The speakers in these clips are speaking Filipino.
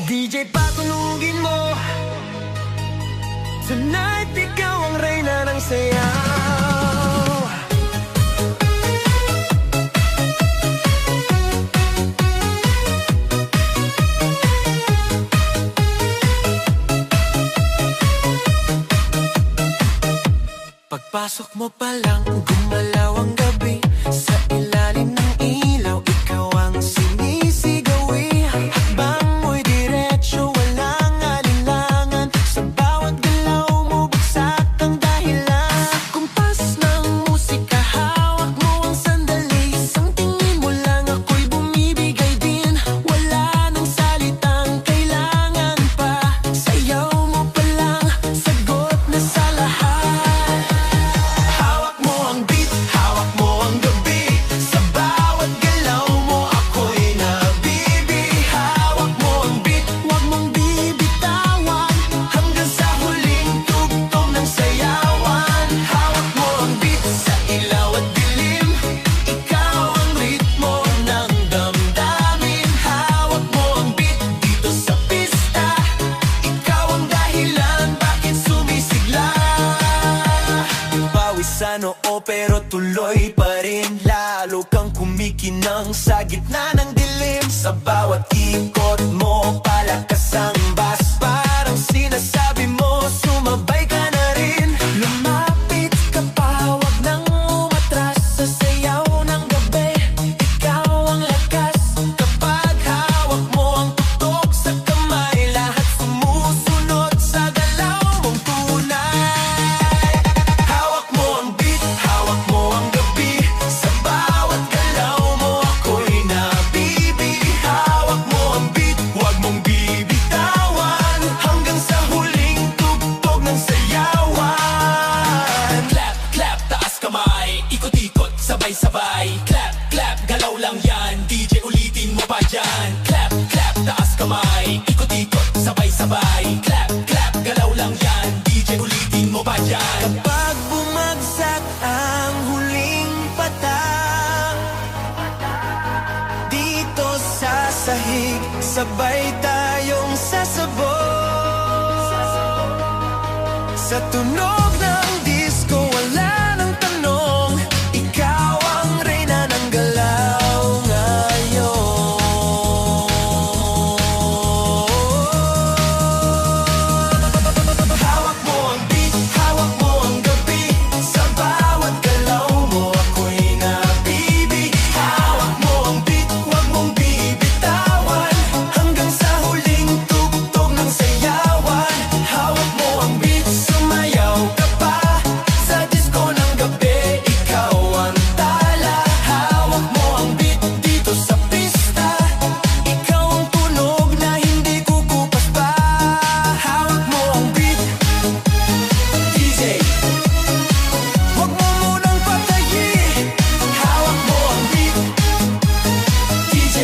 DJ patunugin mo. Tonight ikaw ang reyna ng sayaw. Pagpasok mo pa lang, gumalaw ang gabi. Sa ilalim ng ilaw, ikaw ang sinisigawi. Hakbang mo'y diretso, walang alinlangan. Sa bawat galaw mo, bagsak ang dahilan. Sa kumpas ng musika, hawak mo ang sandali. Isang tingin mo lang, ako'y bumibigay din. Wala nang salitang kailangan pa. Sayaw mo pa lang, sagot na sa lahat. Sa noo pero tuloy pa rin. Lalo kang kumikinang sa gitna ng dilim. Sa bawat ikot mo, palakas ang bass. Parang sinasabi mo, sumabay ka na rin. Lumapit ka pa, wag nang umatras. Sa sayaw ng gabi, ikaw ang lakas. Kapag hawak mo ang tutok sa kamay, lahat sumusunod sa galaw mong tunay. Sabay, clap, clap, galaw lang yan. DJ ulitin mo pa dyan. Clap, clap, taas kamay. Ikot-ikot, sabay-sabay. Clap, clap, galaw lang yan. DJ ulitin mo pa dyan. Kapag bumagsak ang huling patak, dito sa sahig, sabay tayong sasabog. Sa tunog ng disco, wala nang tanong. Ikaw ang reyna ng galaw ngayon. Hawak mo ang beat, hawak mo ang gabi. Sa bawat galaw mo, ako'y nabibi. Hawak mo ang beat, huwag mong bibitawan. Hanggang sa huling tugtog ng sayawan. Hawak mo ang beat, sumayaw ka pa. Sa disco ng gabi, ikaw ang tala. Hawak mo ang beat dito sa pista. Ikaw ang tunog na hindi kukupas pa. Hawak mo ang beat, DJ. Huwag mo munang patayin. Hawak mo ang beat, DJ.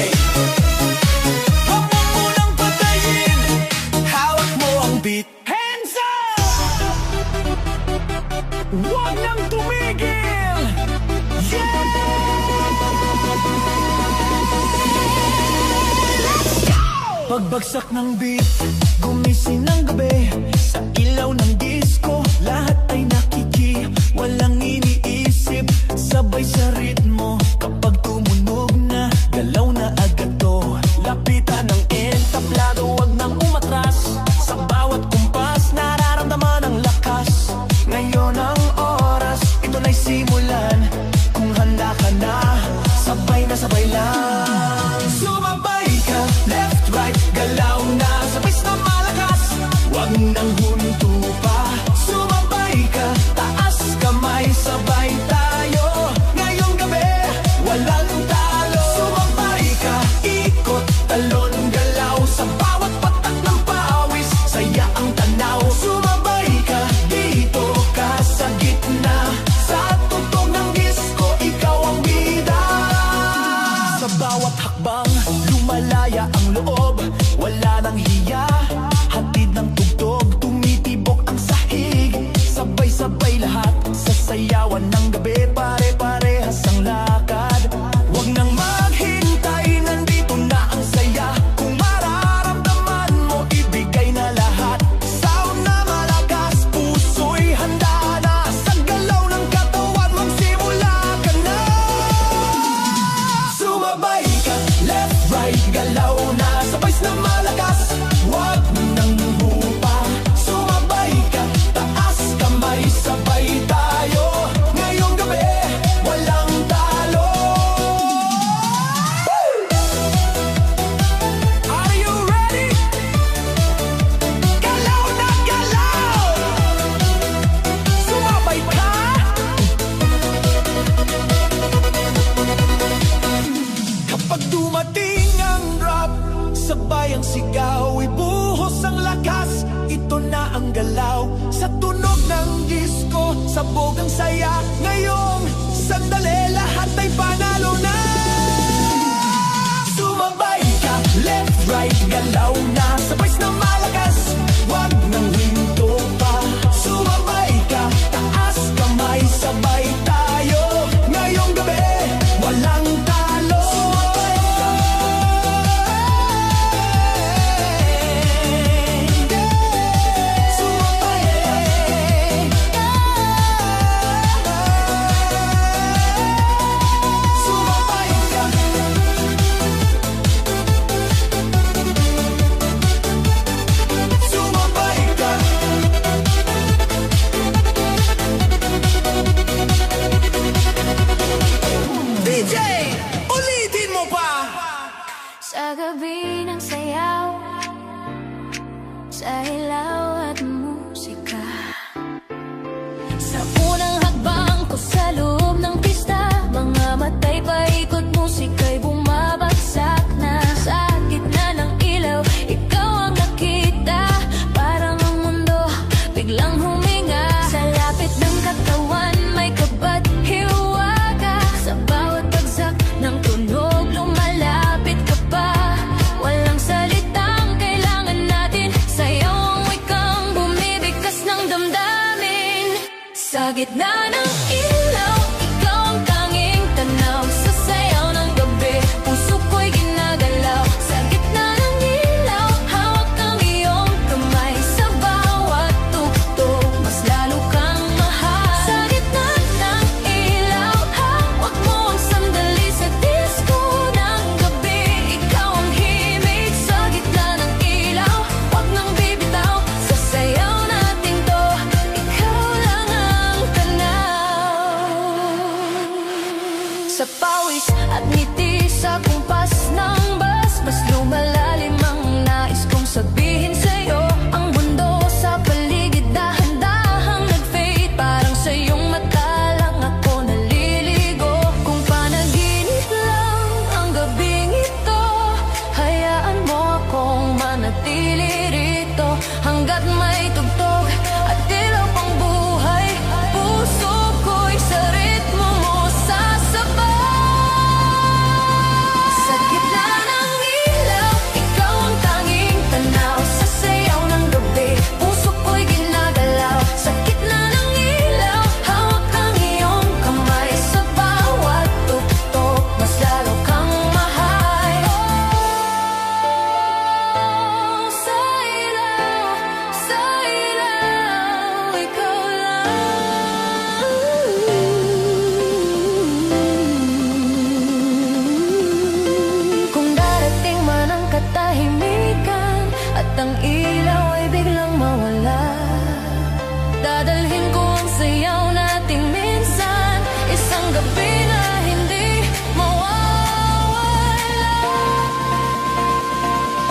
Huwag mo munang patayin. Hawak mo ang beat. Hands up! Huwag nang tumigil! Yeah! Let's go! Pagbagsak ng beat, gumising ng gabi. Sa ilaw ng disco, lahat ay nakiki. Walang iniisip, sabay sa ritmo. Kapag tumunog na, galaw na agad to. Lapitan ng entablado, wag nang umatras. Sa bawat kumpas, nararamdaman ang lakas. Ngayon ang oras, ito na'y simulan. Kung handa ka na, sabay lang. Sumabay ka, left, right, galaw na. Sabay na malakas, wag nang huminto pa. Sumabay ka, taas kamay, sabay tayo. Ngayong gabi, walang talo. Sumabay galaw na sabay na malakas. Wag nang hupa, sumabay ka, taas kamay, sabay tayo. Ngayong gabi, walang talo. Are you ready? Galaw na galaw, sumabay ka. Kapag dumating ang rap, sabay ang sigaw, ibuhos ang lakas. Ito na ang galaw, sa tunog ng disco, sabog ang saya. Ngayong sandali, lahat ay panalo na. Sumabay ka, left, right, galaw na sabay na malakas. Wag nang hinto pa, sumabay ka, taas kamay, sabay tayo. Ngayong gabi, walang talo. DJ, ulitin mo pa. Sa gabi ng sayaw, sa ilaw at musika, sa unang hakbang ko sa loob ng pista, mga matay paikot, musika'y bumabagsak na. Sa gitna ng ilaw, ikaw ang nakita, parang ang mundo biglang huminga. Sa lapit ng katawan, may kabat hiwaga, sa bawat bagsak ng tunog, lumalapit ka pa. Walang salitang kailangan natin, sayaw ang wikang bumibigkas ng damdamin. Sa gitna ng ilaw, ikaw ang tanging tanaw, sa sayaw ng gabi, puso ko'y ginagalaw. Sa gitna ng ilaw, hawak ang iyong kamay, sa bawat tugtog, mas lalo kang mahal. Sa gitna ng ilaw, hawak mo ang sandali, sa disco ng gabi, ikaw ang himig. Sa gitna ng ilaw, wag nang bibitaw, sa sayaw natin to, ikaw lang ang tanaw. Sa pawis at ngiti, sa kumpas ng bus, mas lumalalim ang nais kong sabihin sa'yo. Ang mundo sa paligid dahan-dahang nag-fade, parang sa iyong mata lang ako naliligo. Kung panaginip lang ang gabing ito, hayaan mo akong manatili rito hanggat may tugtog at ilaw pang buhay. Puso ko'y sa ritmo mo sasabay. Sa gitna ng ilaw, ikaw ang tanging tanaw, sa sayaw ng gabi, puso ko'y ginagalaw. Sa gitna ng ilaw, hawak ang iyong kamay, sa bawat tugtog, mas lalo kang mahal. Oh, sa ilaw, ikaw lang. Kung darating man ang katahimikan at ang ilaw ay biglang mawala, dadalhin ko ang sayaw nating minsan, isang gabi na hindi mawawala.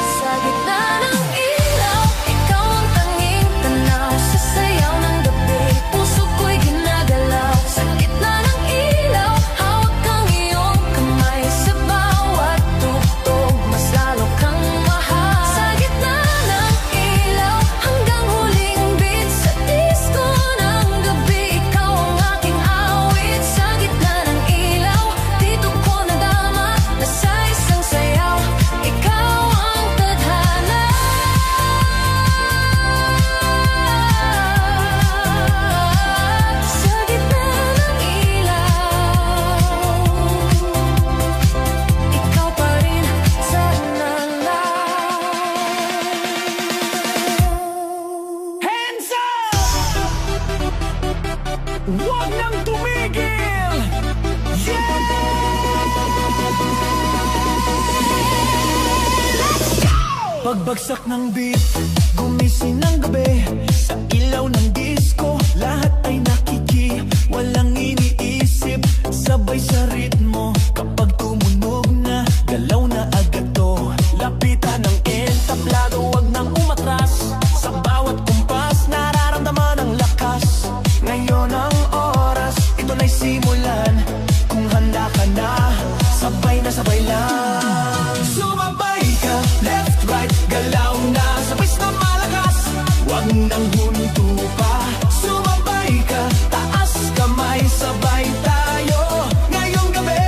Sa gitna ng ilaw, ikaw ang tanging tanaw, sa sayaw ng gabi, puso ko'y ginagalaw. Sa gitna ng ilaw, hawak ang iyong kamay, sa bawat tugtog, mas lalo kang mahal. Sa gitna ng ilaw, hanggang huli Pagbagsak ng beat, gumising ng gabi. Sa ilaw ng disco, lahat ay nakiki. Walang iniisip, sabay sa ritmo. Kapag tumunog na, galaw na agad to. Lapitan ng entablado, wag nang umatras. Sa bawat kumpas, nararamdaman ang lakas. Ngayon ang oras, ito na'y simulan. Kung handa ka na, sabay na sabay lang. Sumabay ka, left, right, galaw na. Sabay na malakas, wag nang huminto pa. Sumabay ka, taas kamay, sabay tayo. Ngayong gabi,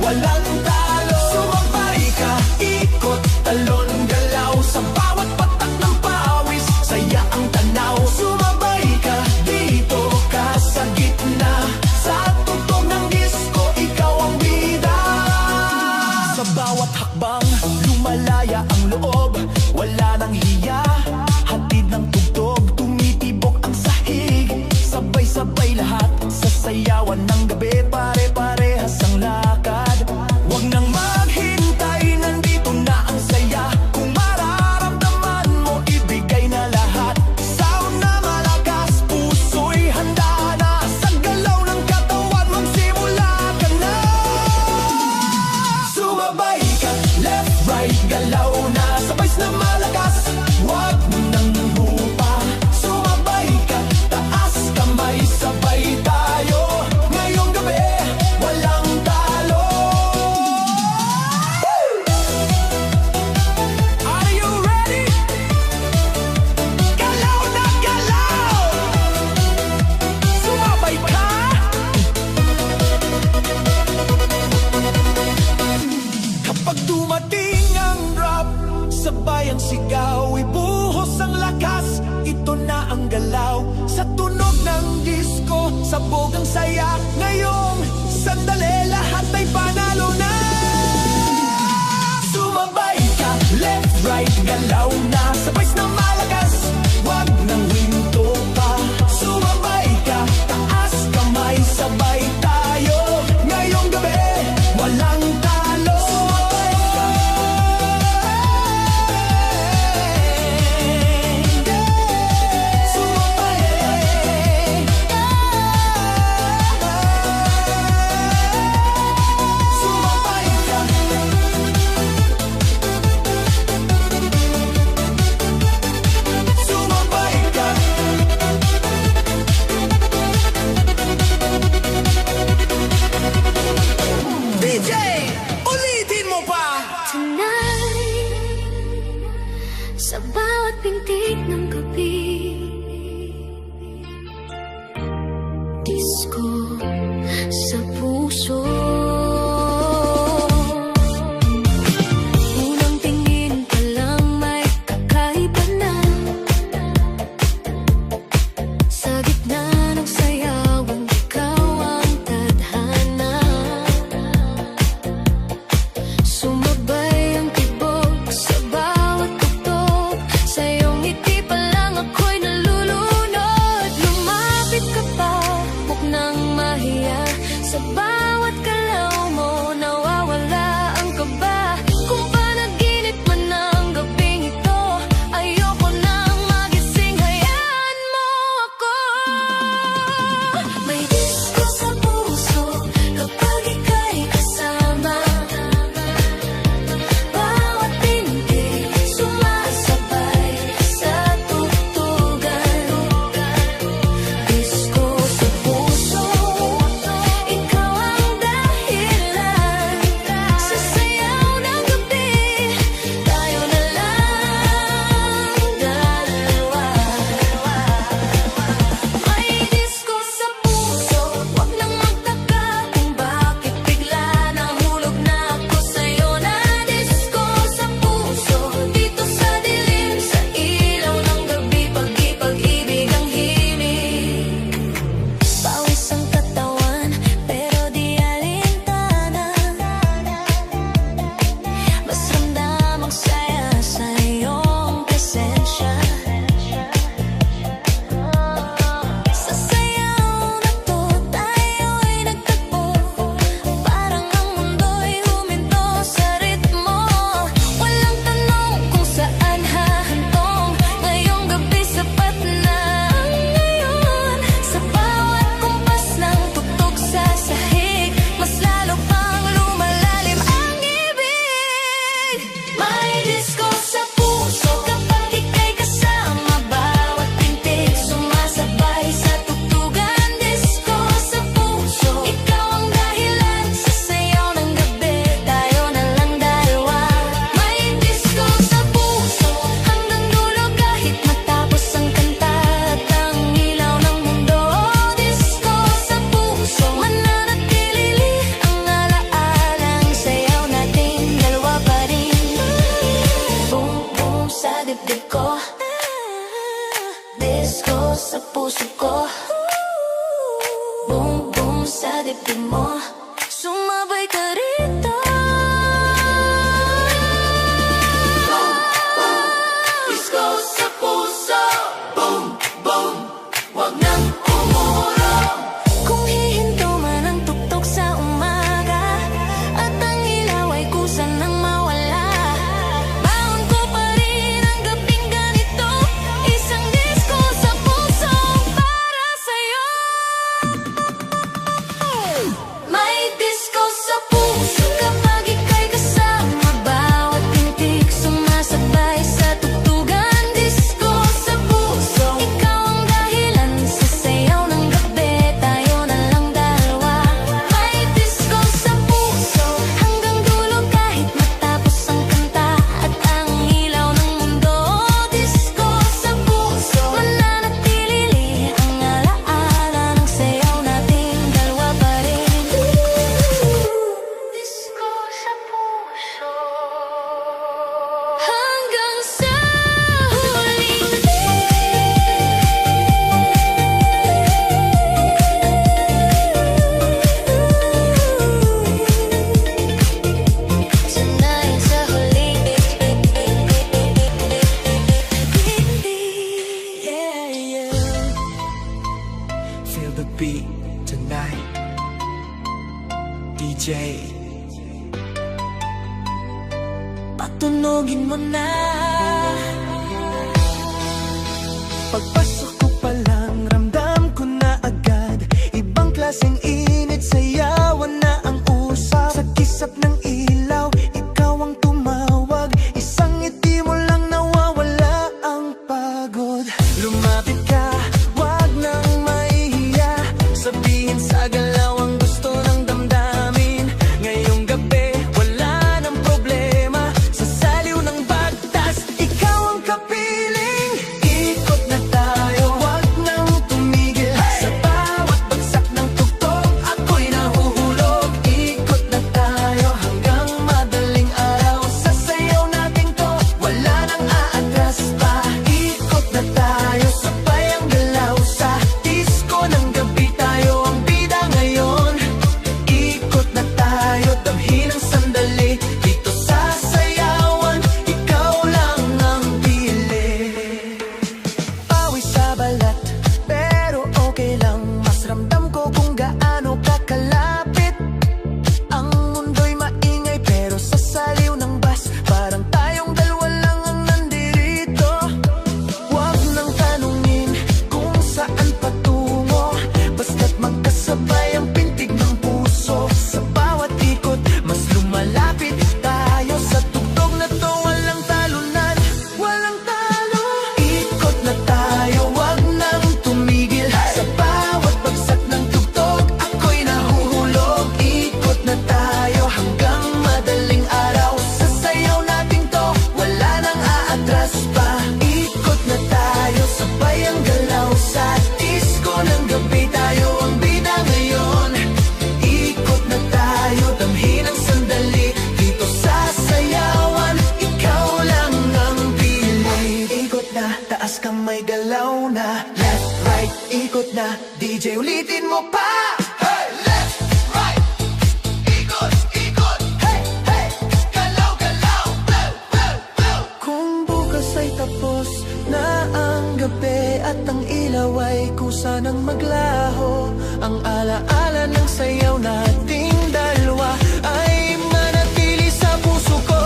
walang talo. Sumabay ka, ikot, talon, galaw. Sa bawat patak ng pawis, saya ang tanaw. Sumabay ka, dito ka sa gitna. Sa tugtog ng disco, ikaw ang bida. Sa bawat hakbang, lumalaya ang loob. Wala nang hiya, hatid ng tugtog. Tumitibok ang sahig, sabay-sabay lahat. Sa sayawan ng gabi, pare-parehas ang lakad. Huwag nang maghintay, nandito na ang saya. Kung mararamdaman mo, ibigay na lahat. Sound na malakas, puso'y handa na. Sa galaw ng katawan, magsimula ka na. Sumabay ka, left, right, galaw na. Sabay na malakas, wag nang hupa. Sumabay ka, taas kamay, sabay tayo. Ngayong gabi, walang talo. Are you ready? Galaw na galaw! Sumabay ka! Kapag dumating ang rap, sabay ang sigaw, ibuhos ang lakas. Ito na ang galaw, sa tunog ng disco, sabog ang saya. Ngayong sandali, lahat ay panalo na. Sumabay ka, left, right, galaw na. Sabay na malakas, wag nang winto pa. Sumabay ka, taas kamay, sabay tayo. Ngayong gabi, walang talo. Sumabay ka. Sumabay ka. Sumabay ka. DJ, ulitin mo pa. Tonight, sa bawat pintig ng gabi, disco sa puso. Unang tingin pa lang may kakaiba na. Sa gitna ng sayawan, ikaw ang tadhana. Sumabay ang tibok sa bawat tugtog. Sa iyong ngiti pa dibdib ko, disco sa puso ko, boom boom sa dibdib mo, sumabay ka rito. Disco sa puso, boom, boom, wag nang umurong. Kung hihinto man ang tuktok sa umaga, at ang ilaw ay kusa nang mawala, baon ko pa rin ang gabing ganito, isang disco sa puso para sa'yo. May disco sa puso kapag ika'y kasama, bawat pintig sumasabay sa tugtugan. Disco sa puso, ikaw ang dahilan sa sayaw ng gabi, tayo na lang dalawa. May disco sa puso, hanggang dulo kahit matapos ang kanta at ang ilaw ng mundo. Disco sa puso, mananatili ang alaala ng sayaw nating dalawa pa rin. Disco sa puso, hanggang sa huli. Tonight sa huli. Yeah, yeah. Feel the beat tonight. DJ, patunogin mo na. Pagpasok ko pa lang, ramdam ko na agad, ibang klaseng init, sayawan na ang usap. Sa kisap ng ilaw, ikaw ang tumawag, isang ngiti mo lang nawawala ang pagod. Lumapit ka, wag nang mahihiya, sabihin sa galaw ang gusto ng damdamin. Ngayong gabi, wala nang problema, sa saliw ng bagtas, ikaw ang kapiling. Ikot na tayo, wag nang tumigil, sa bawat bagsak ng tugtog, ako'y nahuhulog. Ikot na tayo hanggang madaling araw, sa sayaw natin to, wala nang aatras pa. Ikot na tayo, sabay ang galaw sa disco ng gabi, tayo ang bida ngayon. Ikot na tayo, damhin ang sandali, dito sa sayawan, ikaw lang ang pili. Pawis sa balat, pero okay lang, mas ramdam ko kung gaano kakalapit. Ang mundo'y maingay, pero sa saliw ng bus, parang tayong dalawa lang ang nandirito. Huwag nang tanungin kung saan patungo, basta't magkasabay ang pintig ng puso. Sa bawat ikot, mas lumalapit tayo, sa tugtog na to walang talunan, walang talo. Ikot na tayo, wag nang tumigil, sa bawat bagsak ng tugtog, ako'y nahuhulog. Ikot na tayo hanggang madaling araw, sa sayaw natin to, wala nang aatras pa. Ikot na tayo, sabay ang galaw sa disco ng gabi, tayo ang bida ngayon. Ikot na tayo, damhin ang sandali, dito sa sayawan, ikaw lang ang pili. Ikot na, taas kamay, galaw na, left, right, ikot na, DJ ulitin mo pa. Hey, left, right, ikot, ikot, hey, hey, galaw, galaw, blow, blow, blow. Kung bukas ay tapos na ang gabi at ang ilaw ay kusa ng maglaho, ang alaala ng sayaw nating dalawa ay manatili sa puso ko.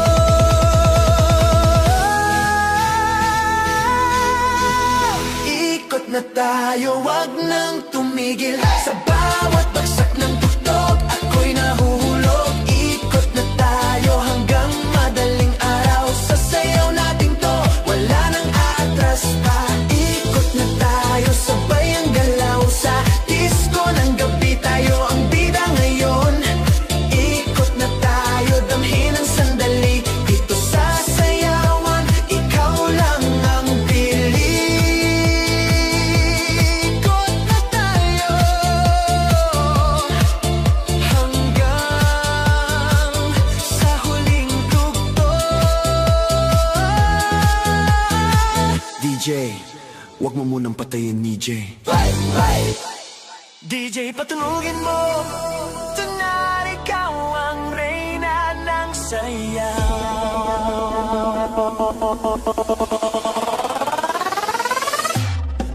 Ikot na tayo, wag nang tumigil, sa bawat bagsak ng tugtog, ako'y nahuhulog. Ikot na tayo hanggang madaling araw, sa sayaw natin to, wala nang aatras pa. Ikot na tayo, sabay ang galaw sa disco ng gabi, tayo ang bida ngayon. Ikot na tayo, damhin ang sandali, dito sa sayawan, ikaw lang ang pili. Ikot na tayo, DJ, wag mo munang patayin ni J. DJ, patunugin mo. Tonight, ikaw ang reyna ng sayaw.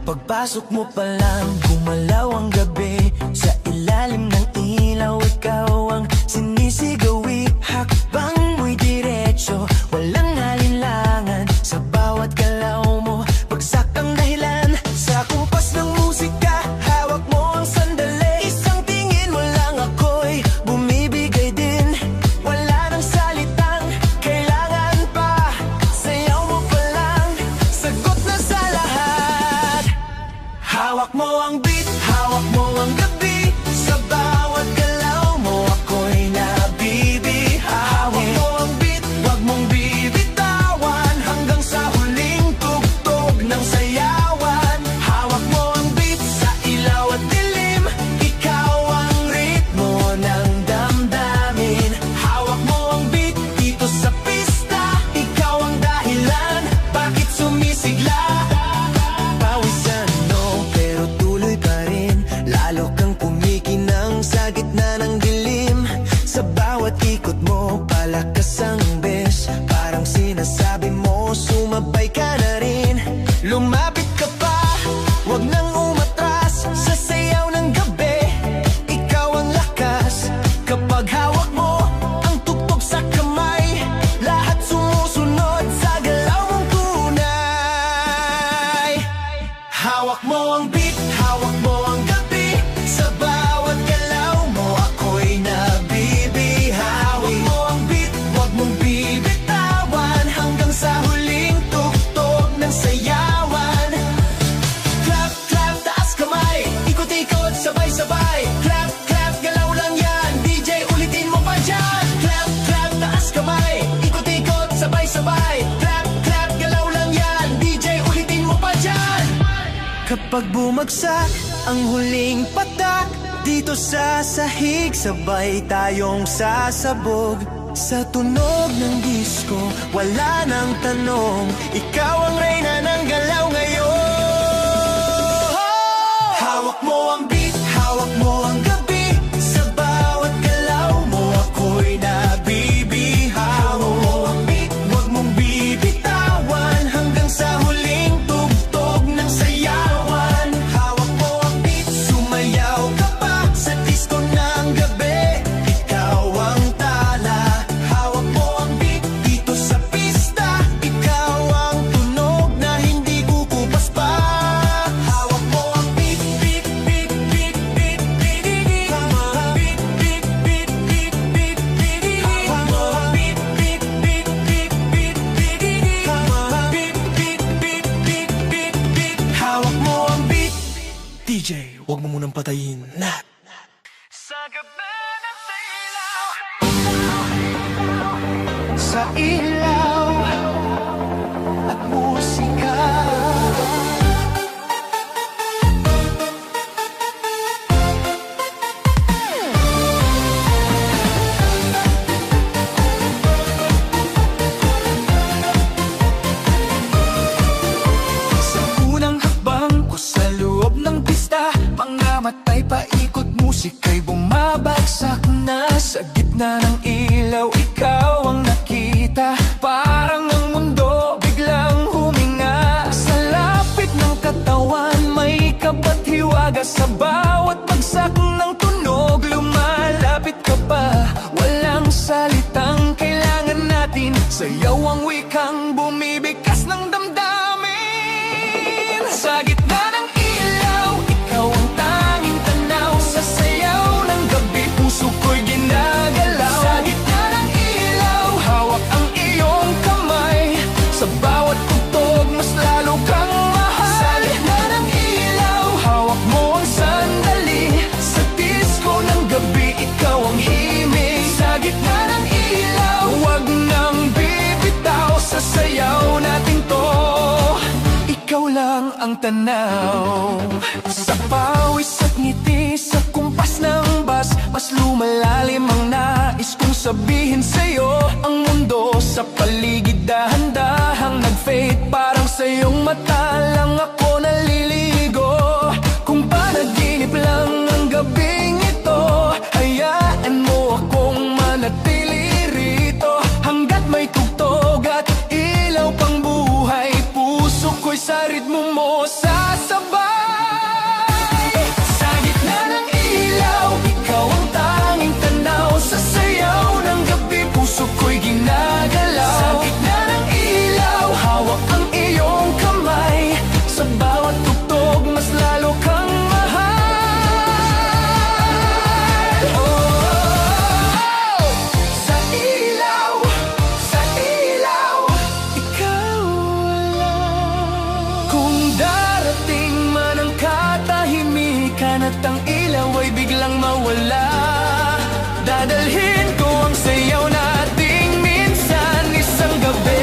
Pagpasok mo pa lang, gumalaw ang gabi. Sa ilalim ng ilaw, ikaw ang sinisigawi. Hakbang mo'y diretso, walang alinlangan. Sa bawat galaw mo, bagsak ang dahilan. Sa kumpas ng musika, hawak mo ang sandali. Isang tingin mo lang ako'y bumibigay din. Wala nang salitang kailangan pa. Sayaw mo pa lang, sagot na sa lahat. Hawak mo ang beat, hawak mo ang gabi. Sa bawat galaw mo, ako'y nabibihawi. Hawak mo ang beat, wag mong bibitawan. Hanggang sa huling tugtog ng sayawan. Hawak mo ang beat sa ilaw at dilim. Ikaw ang ritmo ng damdamin. Hawak mo ang beat dito sa pista. Ikaw ang dahilan, bakit sumisigla? Pawisan no, pero tuloy pa rin. Lalo kang kumikinang sa gitna ng dilim. Sa bawat ikot mo, palakas ang bes. Parang sinasabi mo, sumabay ka na rin. Lumapit ka pa, wag nang umatras. Sa sayaw ng gabi, ikaw ang lakas. Kapag hawak mo ang tugtog sa kamay, lahat sumusunod sa galaw mong tunay. Hawak mo ang beat, hawak mo ang gabi. Sa bawat galaw mo, ako'y nabibihawi. Hawak mo ang beat, wag mong bibitawan. Hanggang sa huling tugtog ng sayawan. Clap, clap, taas kamay. Ikot-ikot, sabay-sabay. Clap, clap, galaw lang yan. DJ, ulitin mo pa dyan. Clap, clap, taas kamay. Ikot-ikot, sabay-sabay. Clap, clap, galaw lang yan. DJ, ulitin mo pa dyan. Kapag bumagsak ang huling patak, dito sa sahig, sabay tayong sasabog. Sa tunog ng disko, wala nang tanong. Ikaw ang reyna ng galaw ngayon. Hawak mo ang beat, hawak mo ang gabi. Sa bawat galaw mo, ako'y nabibihawi. Hawak mo ang beat, wag mong bibitawan. Hanggang sa huling tugtog ng sayawan. Hawak mo ang beat, sumayaw ka pa. Sa disco ng gabi, ikaw ang tala. Hawak mo ang beat dito sa pista. Ikaw ang tunog na hindi kukupas pa. Hawak mo ang beat, beat, beat, beat, beat, beat, beat. Beat, beat, beat, beat, beat, beat. Hawak mo ang beat, beat, beat, beat, beat, beat, beat. Beat, beat, beat, beat, beat, beat. Hawak mo ang beat. DJ, wag mo munang patayin. Sa gabi ng ilaw, sa ilaw at musika. Sa unang hakbang ko sa loob ng pista, mga matay paikot, musika'y bumabagsak na. Sa gitna ng ilaw, ikaw ang nakita. Parang ang mundo biglang huminga. Sa lapit ng katawan, may kabathiwaga. Sa bawat bagsak ng tunog, lumalapit ka pa. Walang salitang kailangan natin. Sayaw ang wikang bumibigkas ng damdamin. Sa gitna ng ilaw, ikaw ang tanging tanaw. Sa sayaw ng gabi, puso ko'y ginagalaw. Sa gitna ng ilaw, hawak ang iyong kamay. Sa bawat tugtog, mas lalo kang mahal. Sa gitna ng ilaw, hawak mo ang sandali. Sa disco ng gabi, ikaw ang himig. Sa gitna ng ilaw, wag nang bibitaw. Sa sayaw natin to, ikaw lang ang tanaw. Sa pawis at ngiti, sa kumpas ng bas, mas lumalalim ang nais kong sabihin sa'yo. Ang mundo sa paligid dahan-dahang nag-fade, parang sa iyong mata sa ritmo mo sasabay. Sa gitna ng ilaw, ikaw ang tanging tanaw. Sa sayaw ng gabi, puso ko'y ginagalaw. Sa gitna ng ilaw, hawak ang iyong kamay. Sa bawat tugtog, mas lalo kang mahal. Oh, sa ilaw, ikaw lang. Kung darating man ang katahimikan at ang ilaw ay biglang mawala, dadalhin ko ang sayaw nating minsan. Isang gabi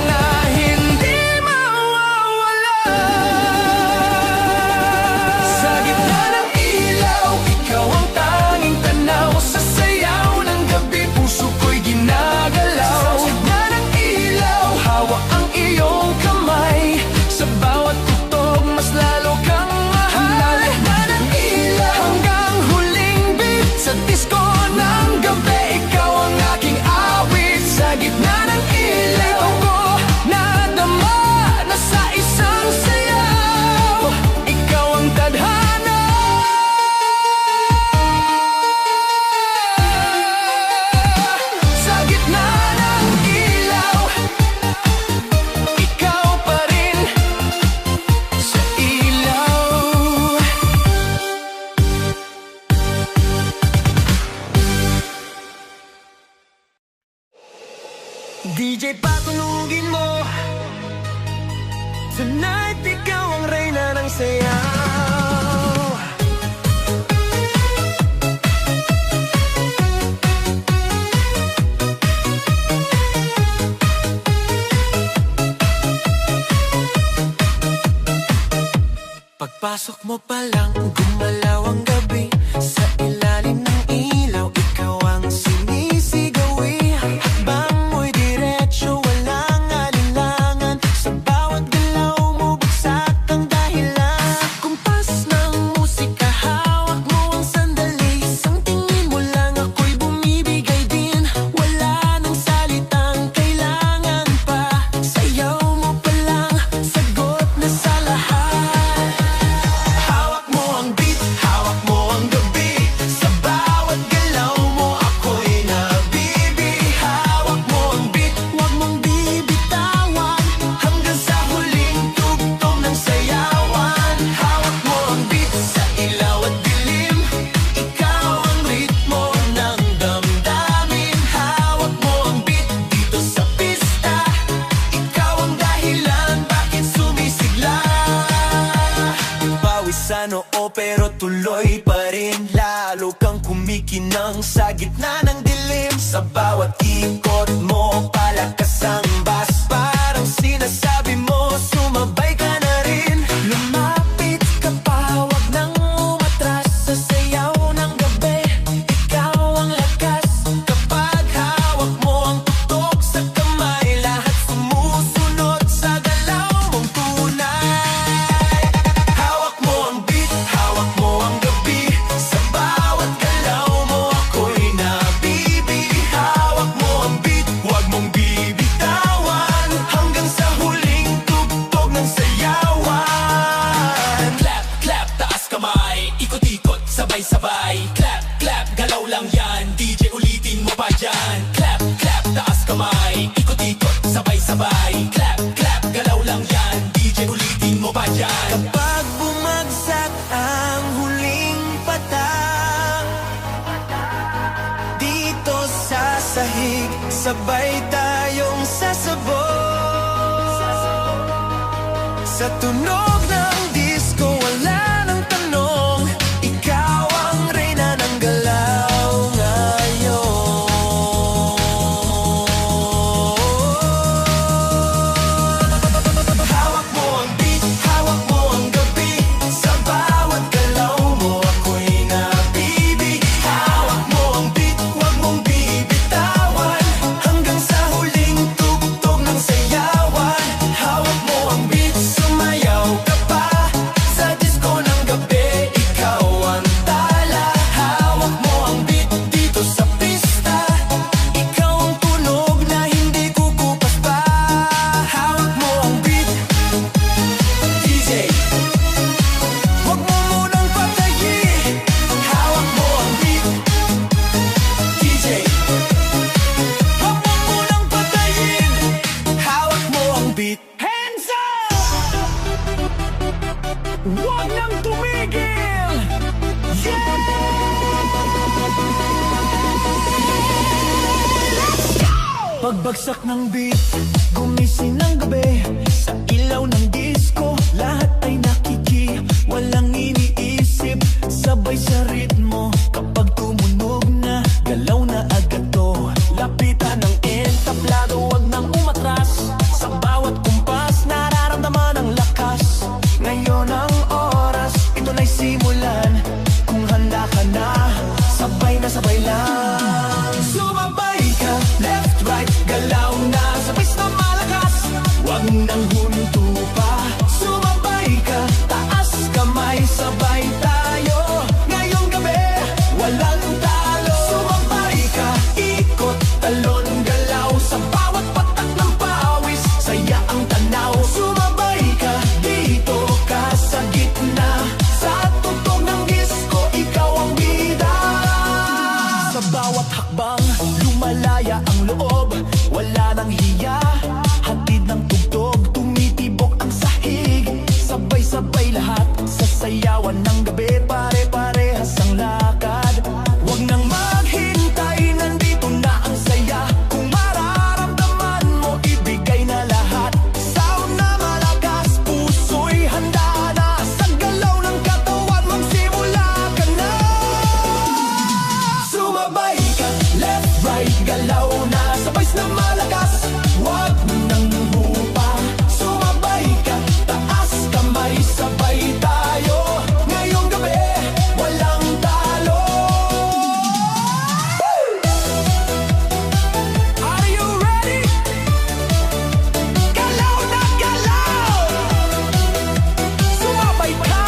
na hindi mawawala. Sa gitna ng ilaw, ikaw ang tanging tanaw. Sa sayaw ng gabi, puso ko'y ginagalaw. Sa gitna ng ilaw, hawak ang iyong kamay. Sa bawat tugtog, mas lalo kang mahal. Sa gitna ng ilaw, hanggang huling beat sa disco ng gabi, ikaw ang aking awit. Sa gitna ng ilaw, ko nadama na sa isang sayaw. Ikaw ang tadhana. Sa gitna ng ilaw, ikaw pa rin. Sa ilaw, DJ, patunugin mo. Tonight, ikaw ang reyna ng sayaw. Pagpasok mo pa lang, gumalaw ang gabi. Sa ilalim ng ilaw, ikaw ang sinisigawi. Hakbang mo'y diretsyo, walang alinlangan. Sa bawat galaw mo, bagsak ang dahilan. Sa kumpas ng musika, hawak mo ang sandali. Isang tingin mo lang, ako'y bumibigay din. Wala nang salitang kailangan pa. Sayaw mo pa lang, sagot na sa lahat. Hawak mo ang beat, hawak mo ang gabi. Sa bawat galaw mo, ako'y nabibi. Hawak mo ang beat, huwag mong bibitawan. Hanggang sa huling tugtog ng sayawan. Hawak mo ang beat sa ilaw at dilim. Ikaw ang ritmo ng damdamin. Hawak mo ang beat dito sa pista. Ikaw ang dahilan bakit sumisigla. Pawis sa noo pero tuloy pa rin. Lalo kang kumikinang sa gitna ng dilim. Sa bawat ikot mo, palakas ang bass. Parang sinasabi mo, sumabay ka na rin. Lumapit ka pa, wag nang umatras. Sa sayaw ng gabi, ikaw ang lakas. Kapag hawak mo ang tutok sa kamay, lahat sumusunod sa galaw mong tunay. Hawak mo ang beat, hawak mo ang gabi. Sa bawat galaw mo, ako'y nabibi. Hawak mo ang beat, huwag mong bibitawan. Hanggang sa huling tugtog ng sayawan. Clap, clap, taas kamay. Ikot-ikot, sabay-sabay. Clap, clap, galaw lang yan. DJ, ulitin mo pa dyan. Clap, clap, taas kamay. Ikot-ikot, sabay-sabay. Clap, clap, galaw lang yan. DJ, ulitin mo pa dyan. Kapag bumagsak ang huling patang, dito sa sahig, sabay tayong sasabog. Sa tunog ng disco, wala nang tanong. Ikaw ang reyna ng galaw ngayon. Hawak mo ang beat, hawak mo ang gabi. Sa bawat galaw mo, ako'y nabibi. Hawak mo ang beat, huwag mong bibitawan. Hanggang sa huling tugtog ng sayawan. Hawak mo ang beat, sumayaw ka beat. Hands up! Huwag nang tumigil! Yeah! Let's go! Pagbagsak ng beat, gumising ng gabi. Sa ilaw ng disco, lahat ay nakiki. Walang iniisip, sabay sa ritmo. Kapag tumunog na, galaw na agad to. Lapitan ng entablado, wag nang umatras. Sa bawat kumpas, nararamdaman ang lakas. Ngayon ang oras, ito na'y simulan. Kung handa ka na, sabay na sabay lang. Sumabay ka, left, right, galaw na. Sabay na malakas, wag nang huminto pa. Sumabay ka, taas kamay, sabay tayo. Ngayong gabi, walang talo. Sumabay ka, ikot, talon, galaw. Sa bawat patak ng pawis, saya ang tanaw. Sumabay ka, dito ka sa gitna. Sa tugtog ng disco, ikaw ang bida. Sa bawat hakbang, lumalaya ang loob. Wala nang hiya, hatid ng tugtog. Tumitibok ang sahig, sabay-sabay lahat. Sasayawan ng gabi, pare-parehas ang lakad. Huwag nang maghintay, nandito na ang saya. Kung mararamdaman mo, ibigay na lahat. Sound na malakas, puso'y handa na. Sa galaw ng katawan, magsimula ka na. Sumabay ka, left, right, galaw na. Sabay na malakas, huwag nang hupa. Sumabay ka, taas kamay, sabay tayo. Ngayong gabi, walang talo. Are you ready? Galaw na galaw! Sumabay ka!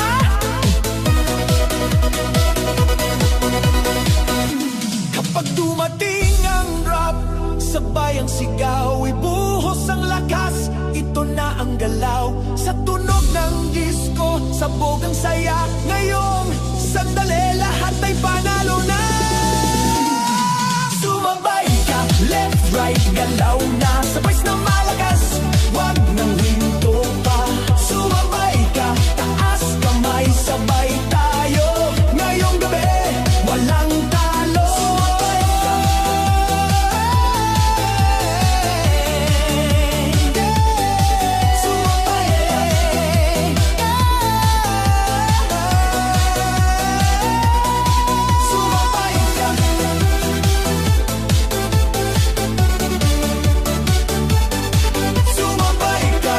Kapag dumating ang drop, sabay ang sigaw, ibuhos ang lakas. Ito na ang galaw, sa tunog ng disco, sabog ang saya. Ngayong sandali, lahat ay panalo na. Sumabay ka, left, right, galaw na. Sabay na malakas, wag nang hinto pa. Sumabay ka, taas kamay, sabay tayo. Ngayong gabi, walang talo. Sumabay ka. Sumabay ka. Sumabay ka.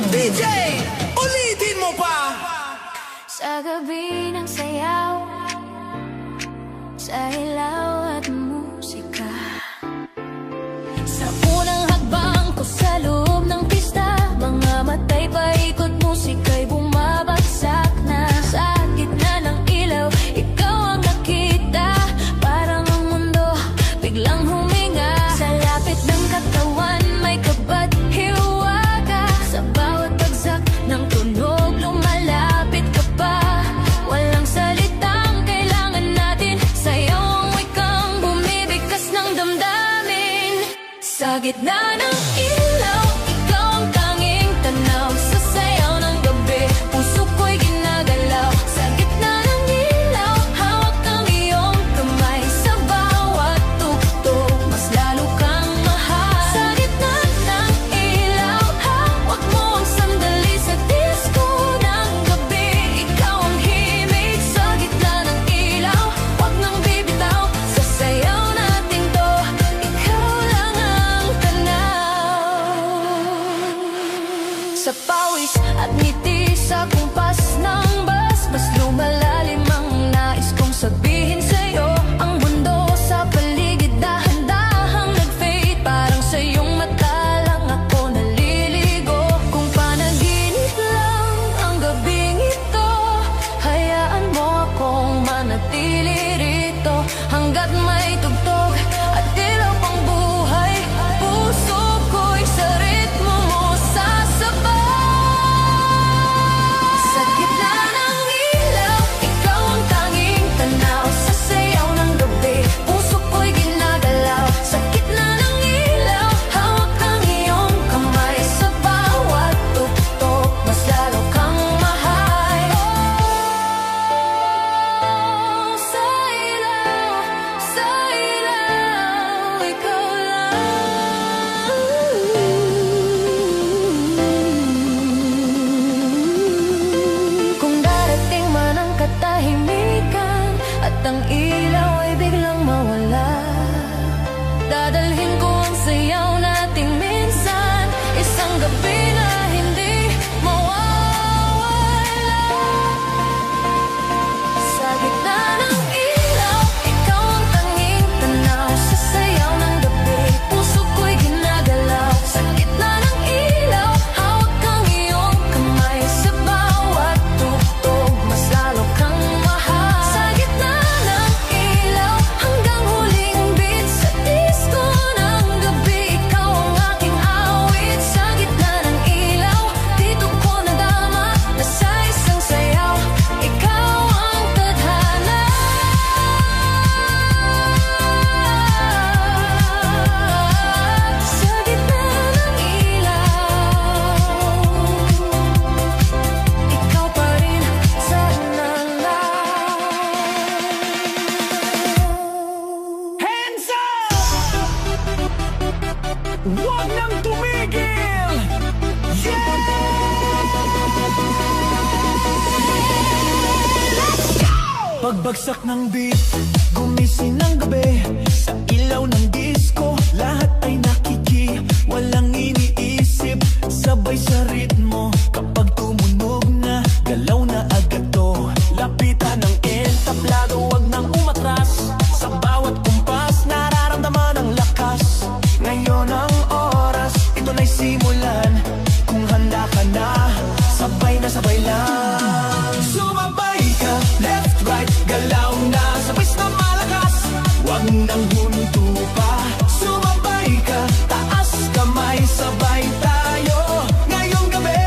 DJ, ulitin mo pa. Sa gabi ng sayaw, sa ilaw at musika. Sa unang hakbang ko sa loob ng pista, mga matay paikot, musika'y bumabagsak na. Sa gitna ng ilaw, ikaw ang nakita. Parang ang mundo biglang huminga. Sa lapit ng katawan, may kabat hiwaga. Sa bawat bagsak ng tunog, lumalapit ka pa. Walang salitang kailangan natin. Sayaw ang wikang bumibigkas ng damdamin. Sa gitna ng ilaw, ikaw ang tanging tanaw. Sa sayaw ng gabi, puso ko'y ginagalaw. Sa gitna ng ilaw, hawak ang iyong kamay. Sa bawat tugtog, mas lalo kang mahal. Sa gitna ng ilaw, hawak mo ang sandali. Sa disco ng gabi, ikaw ang himig. Sa gitna ng ilaw, huwag nang bibitaw. Sa sayaw natin to, ikaw lang ang tanaw. Sa pawis at ngiti, sa kumpas ng bus, mas lumalalim ang nais kong sabihin sa'yo. Ang mundo sa paligid dahan-dahang nag-fade. Parang sa iyong mata lang ako naliligo. Kung panaginip lang ang gabing ito, hayaan mo akong manatili rito. Hanggat may tugtog at ilaw pang buhay, puso ko'y sa ritmo mo sasabay. Sa gitna ng ilaw, ikaw ang tanging tanaw. Sa sayaw ng gabi, Huwag nang tumigil! Pagbagsak ng beat, gumising ng gabi. Sa ilaw ng disco, lahat ay nakiki. Walang iniisip, sabay sa ritmo. Kapag tumunog na, galaw na agad to. Lapitan ng entablado, wag nang umatras. Sa bawat kumpas, nararamdaman ang lakas. Ngayon ang oras, ito na'y simulan. Kung handa ka na, sabay na sabay lang. Sumabay ka, left, right, galaw na, sabay na malakas. Wag nang huminto pa. Sumabay ka, taas kamay, sabay tayo. Ngayong gabi,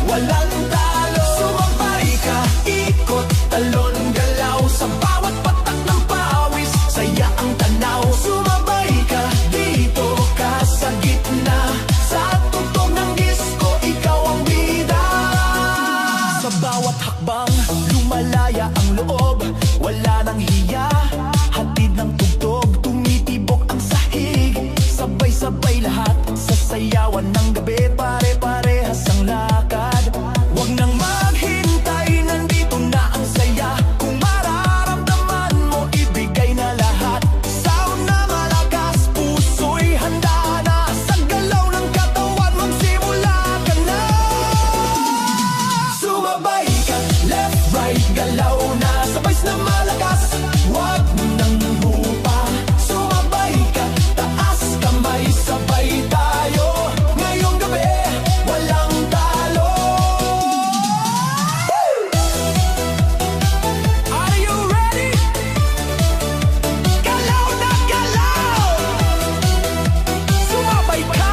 walang talo. Sumabay ka, ikot, talon, galaw. Sa bawat patak ng pawis, saya ang tanaw. Sumabay ka, dito ka sa gitna. Sa tugtog ng disco, ikaw ang bida. Sa bawat hakbang, lumalaya ang loob. Wala nang hiya, hatid ng tugtog. Tumitibok ang sahig, sabay-sabay lahat. Sa sayawan ng gabi, pare-parehas ang lakad. Huwag nang maghintay, nandito na ang saya. Kung mararamdaman mo, ibigay na lahat. Sound na malakas, puso'y handa na. Sa galaw ng katawan, magsimula ka na. Sumabay ka, left, right, galaw na, sabay na malakas. Huwag nang hupa. Sumabay ka, taas kamay, sabay tayo. Ngayong gabi, walang talo. Are you ready? Galaw na galaw! Sumabay ka!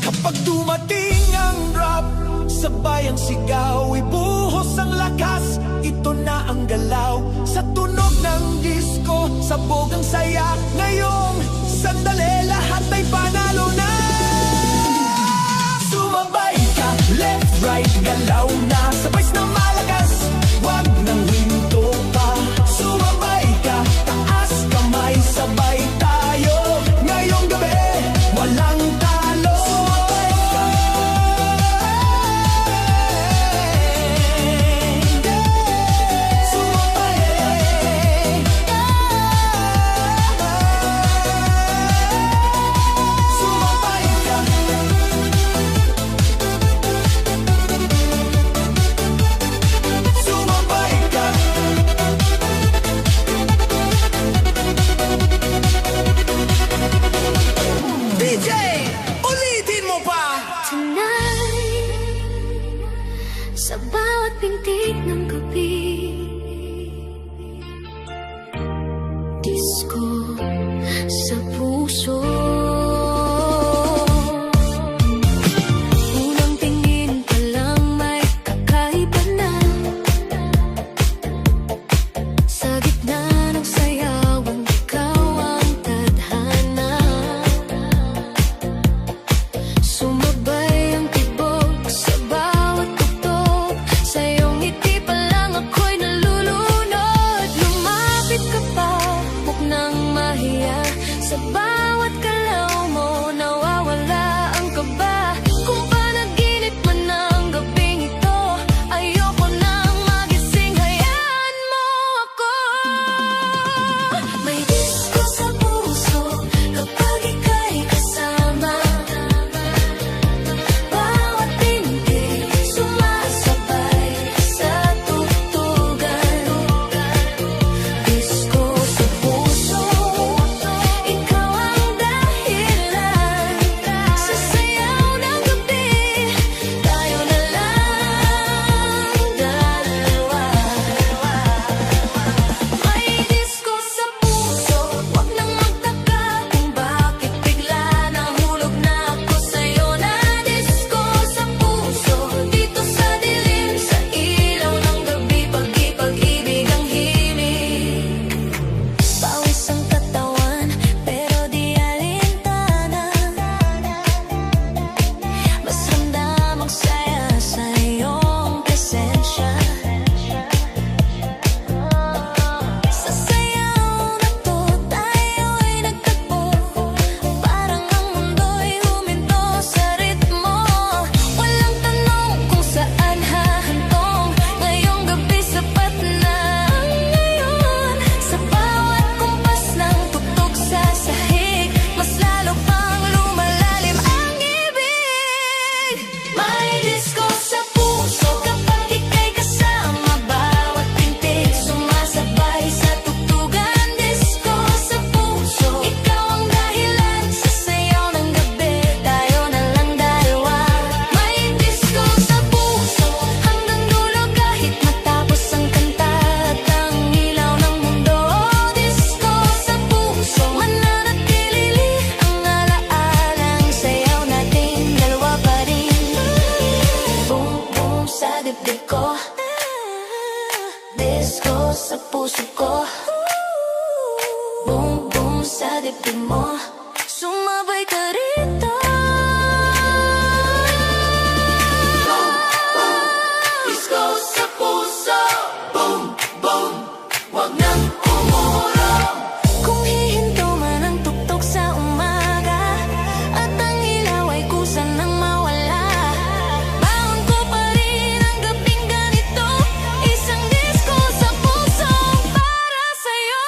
Kapag dumating ang drop, sabay ang sigaw, ibuhos ang lakas. Ito na ang galaw, sa tunog ng disco, sabog ang saya. Ngayong sandali, lahat ay panalo na. Sumabay ka, left, right, galaw na, sabay na malakas. Wag nang hinto pa. Sumabay ka, taas kamay, sabay tayo. Ngayong gabi, walang talo. Sumabay ka. Sumabay ka. sa puso ko. Boom, boom sa dibdib mo. Sumabay ka rito. Disco sa puso. Boom, boom, wag nang umurong. Kung hihinto man ang tuktok sa umaga at ang ilaw ay kusa nang mawala, baon ko pa rin ang gabing ganito. Isang disco sa puso para sa'yo.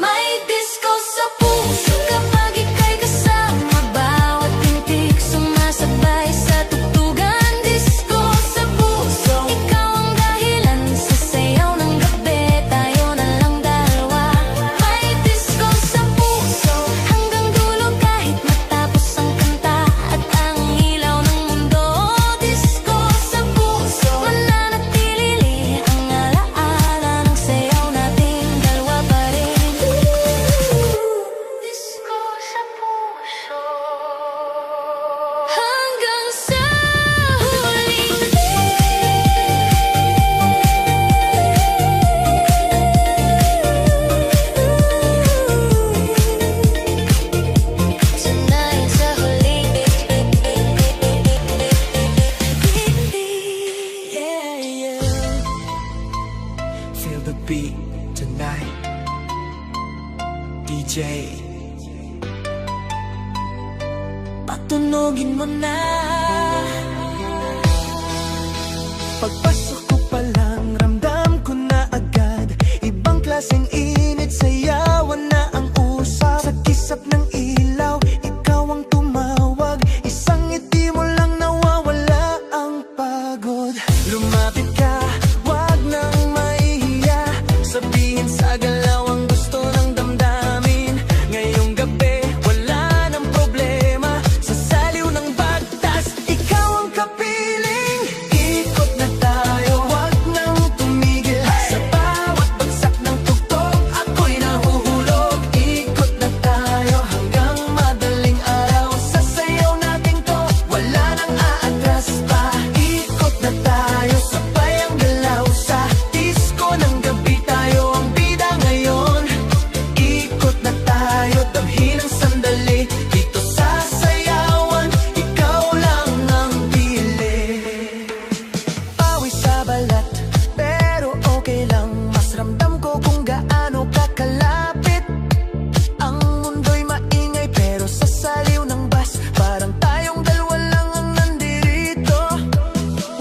May disco sa puso kapag ika'y kasama. Bawat tintig sumasabay sa tugtugan. Disco sa puso, ikaw ang dahilan sa sayaw ng gabi. Tayo na lang dalawa. May disco sa puso hanggang dulo kahit matapos ang kanta at ang ilaw ng mundo. Disco sa puso, mananatili ang alaala ng sayaw nating dalawa pa rin. Disco sa puso hanggang sa huling tonight sa huling Yeah, yeah. Feel the beat tonight. DJ, patunogin mo na. Pagpasok ko pa lang, ramdam ko na agad. Ibang klaseng init, sayawan na ang usap. Sa kisap ng ilaw, ikaw ang tumawag. Isang ngiti mo lang nawawala ang pagod. Lumapit ka, wag nang mahihiya. Sabihin sa galaw ang gusto ng damdamin. Ngayong gabi, wala nang problema. Sa saliw ng bagtas, ikaw ang kapiling. Ikot na tayo, wag nang tumigil. Sa bawat bagsak ng tugtog, ako'y nahuhulog. Ikot na tayo hanggang madaling araw. Sa sayaw natin to, wala nang aatras pa. Ikot na tayo, sabay ang galaw. Sa disco ng gabi, tayo ang bida ngayon. Ikot na tayo, damhin ang sandali. Dito sa sayawan, ikaw lang ang pili. Pawis sa balat, pero okay lang. Mas ramdam ko kung gaano kakalapit. Ang mundo'y maingay, pero sa saliw ng bus, parang tayong dalawa lang ang nandirito.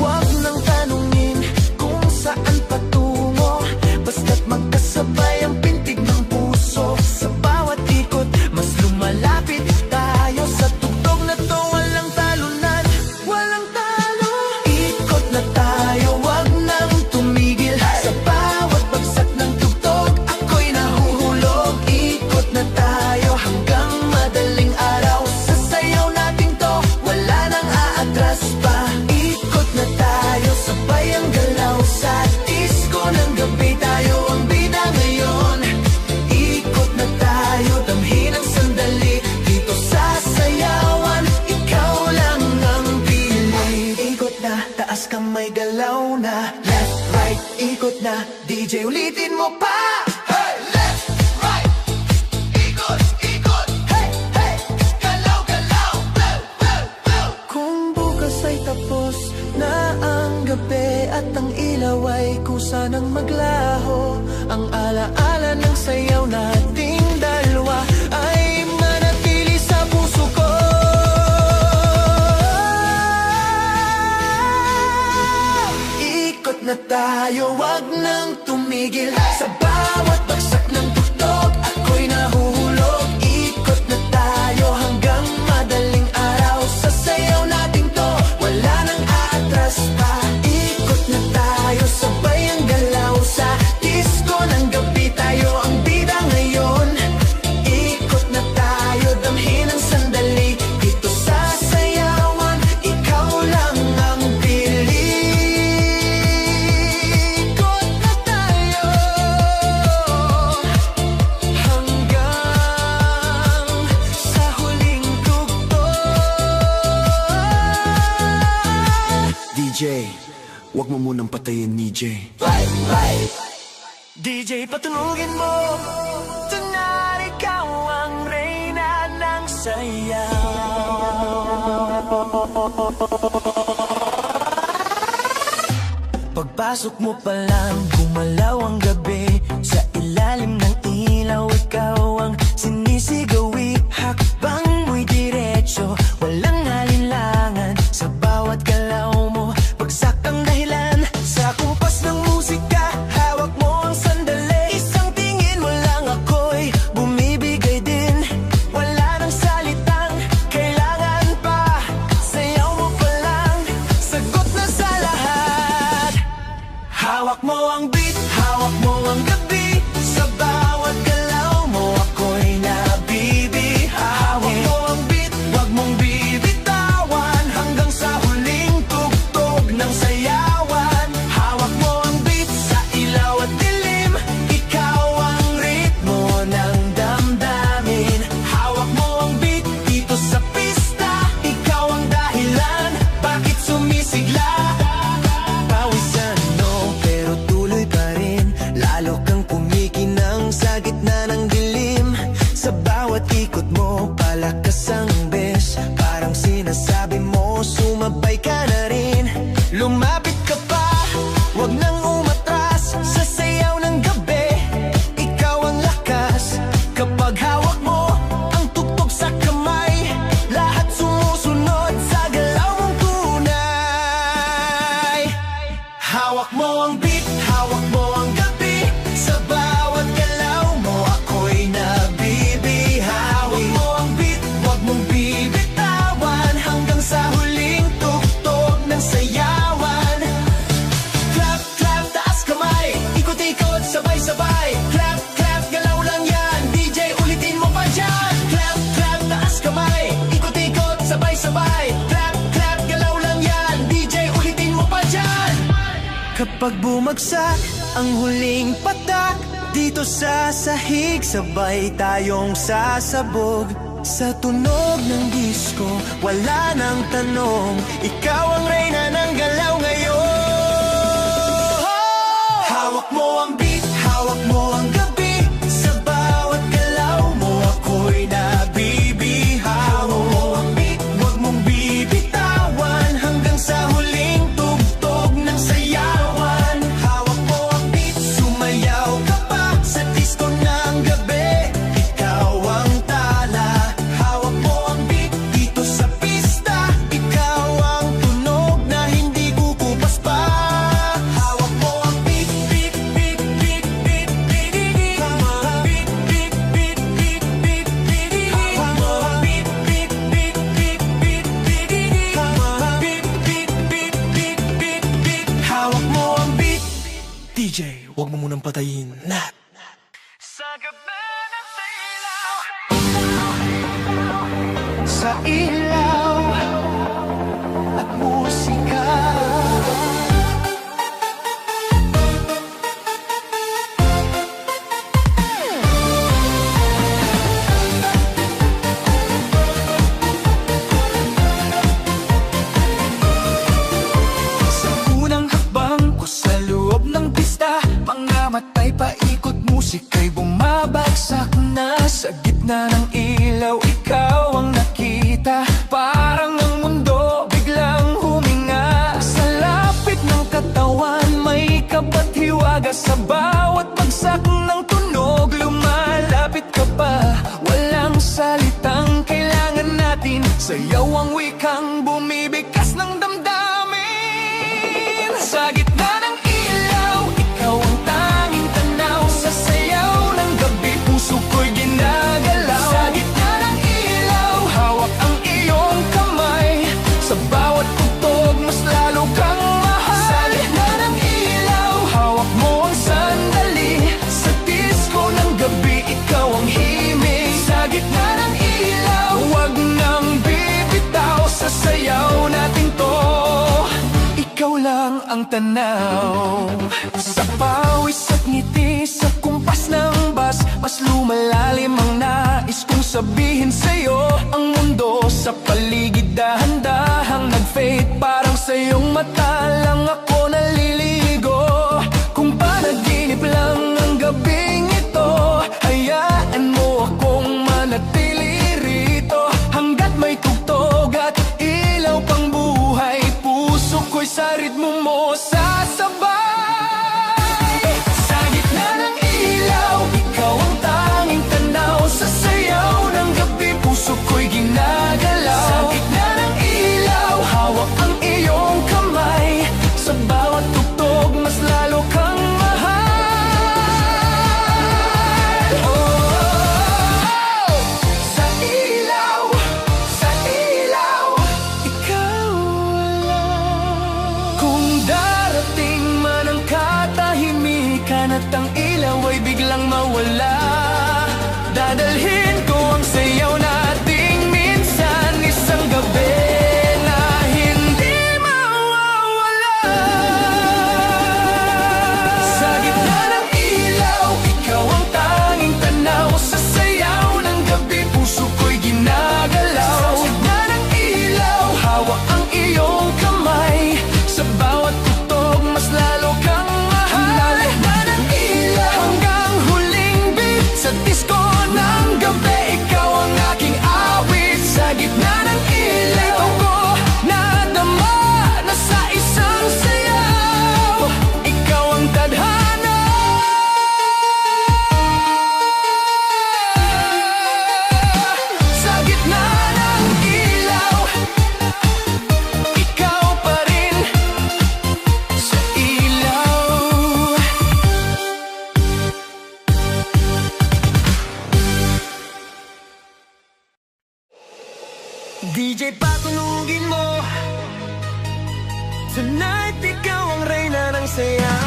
Huwag nang tanungin kung saan patungo, basta't magkasabay ang pintig ng puso. Sa bawat ikot, mas lumalapit tayo. Sa tugtog na to, walang talunan, walang talo. Ikot na tayo, wag nang tumigil. Sa bawat bagsak ng tugtog, ako'y nahuhulog. Ikot na tayo hanggang madaling araw. Sa sayaw natin to, wala nang aatras pa. Ikot na tayo, sabay ang galaw. Sa disco ng gabi, tayo ang bida ngayon. Ikot na tayo, damhin ang sandali. Dito sa sayawan, ikaw lang ang pili. Ikot na, taas kamay, galaw na. Left, right, ikot na. DJ, ulitin mo pa. Hey, left, right, ikot, ikot. Hey, hey, galaw, galaw. Blow, blow, blow. Kung bukas ay tapos na ang gabi at ang ilaw ay kusa ng maglaho, ang alaala ng sayaw nating dalawa ay manatili sa puso ko. Ikot na tayo, wag nang tumigil. Sa bawat bagsak ng tugtog, ako'y nahuhulog. Ikot na tayo hanggang madaling araw. Sa sayaw natin to, wala nang aatras pa. Ikot na tayo, sabay ang galaw. Sa disco ng gabi, tayo ang bida ngayon. Ikot na tayo, damhin ang sandali. Dito sa sayawan, ikaw lang ang pili. Ikot na tayo DJ, wag mo munang patayin ni DJ. DJ, patunugin mo. Tonight, ikaw ang reyna ng sayaw. Pagpasok mo pa lang, gumalaw ang gabi. Sa ilalim ng ilaw, ikaw ang sinisigawi. Hakbang mo'y diretso, walang alinlangan. Sa bawat galaw mo, bagsak ang dahilan. Sa kumpas ng musika, hawak mo ang sandali. Isang tingin mo lang ako'y bumibigay din. Wala nang salitang kailangan pa. Sayaw mo pa lang, sagot na sa lahat. Hawak mo ang beat, hawak mo ang gabi. Sa bawat galaw mo ako'y nabibi. Hawak mo ang beat, wag mong bibitawan. Hanggang sa huling tugtog ng sayawan. Hawak mo ang beat sa ilaw at dilim. Ikaw ang ritmo ng damdamin. Hawak mo ang beat dito sa pista. Ikaw ang dahilan, bakit sumisigla? Pawisan no, pero tuloy pa rin. Lalo kang kumikinang sa gitna ng dilim. Sa bawat ikot mo, palakas ang bes. Parang sinasabi mo, sumabay ka na rin. Lumapit ka pa, wag nang umatras. Sa sayaw ng gabi, ikaw ang lakas. Kapag hawak mo ang tugtog sa kamay, lahat sumusunod sa galaw mong tunay. Hawak mo ang beat, hawak mo ang gabi. Sa bawat galaw mo ako'y nabibi. Hawak mo ang beat, wag mong bibitawan. Hanggang sa huling tugtog ng sayawan. Clap, clap, taas kamay. Ikot-ikot, sabay-sabay. Clap, clap, galaw lang yan. DJ, ulitin mo pa dyan. Clap, clap, taas kamay. Ikot-ikot, sabay-sabay. Clap, clap, galaw lang yan. DJ, ulitin mo pa dyan. Kapag bumagsak ang huling patak, dito sa sahig sabay tayong sasabog. Sa tunog ng disco, wala nang tanong. Ikaw ang reyna ng galaw ngayon. Hawak mo ang beat, hawak mo ang gabi. Sa bawat galaw mo ako'y nabibi. Hawak mo ang beat, wag mong bibitawan. Hanggang sa huling tugtog ng sayawan. Hawak mo ang beat, sumayaw ka pa. Sa disco ng gabi, ikaw ang tala. Hawak mo ang beat dito sa pista. Ikaw ang tunog na hindi kukupas pa. Hawak mo ang beat, beat, beat, beat, beat, beat, beat. Beat, beat, beat, beat, beat, beat. Hawak mo ang beat, beat, beat, beat, beat, beat, beat. Beat, beat, beat, beat, beat, beat. Hawak mo ang beat. DJ, wag mo munang patayin. Sa gabi ng ilaw, sa ilaw at musika. Sa unang hakbang ko sa loob ng pista, mga matay paikot, musika'y bumabagsak na. Sa gitna ng ilaw, ikaw ang nakita. Parang ang mundo biglang huminga. Sa lapit ng katawan, may kapat hiwaga. Sa bawat bagsak ng tunog, lumalapit ka pa. Walang salitang kailangan natin. Sayaw ang wikang bumibigkas ng damdamin. Sa gitna ng ilaw, ikaw ang tanging tanaw. Sa sayaw ng gabi, puso ko'y ginagalaw. Sa gitna ng ilaw, hawak ang iyong kamay. Sa bawat tugtog, mas lalo kang mahal. Sa gitna ng ilaw, hawak mo ang sandali. Sa disco ng gabi, ikaw ang himig. Sa gitna ng ilaw, wag nang bibitaw. Sa sayaw natin to, ikaw lang ang tanaw. Sa pawis at ngiti, sa kumpas ng bas, mas lumalalim ang nais kong sabihin sa'yo. Ang mundo sa paligid dahan-dahang nag-fade. Parang sa iyong mata lang ako naliligo. minsan at ang ilaw ay biglang mawala. Dadalhin ko ang sayaw nating minsan, isang gabi na hindi mawawala. Sa gitna ng ilaw, ikaw ang tanging tanaw. Sa sayaw ng gabi, puso ko'y ginagalaw. Sa gitna ng ilaw, hawak ang iyong kamay. Sa bawat tutok, mas lalo kang mahal. Sa gitna ng ilaw, hanggang huling beat sa disco ng gabi, ikaw ang aking awit. Sa gitna ng ilaw, ko nadama na sa isang sayaw, ikaw ang tadhana. Sa gitna ng ilaw, ikaw pa rin sa ilaw. DJ, patunugin mo. Tonight, ikaw ang reyna ng sayaw.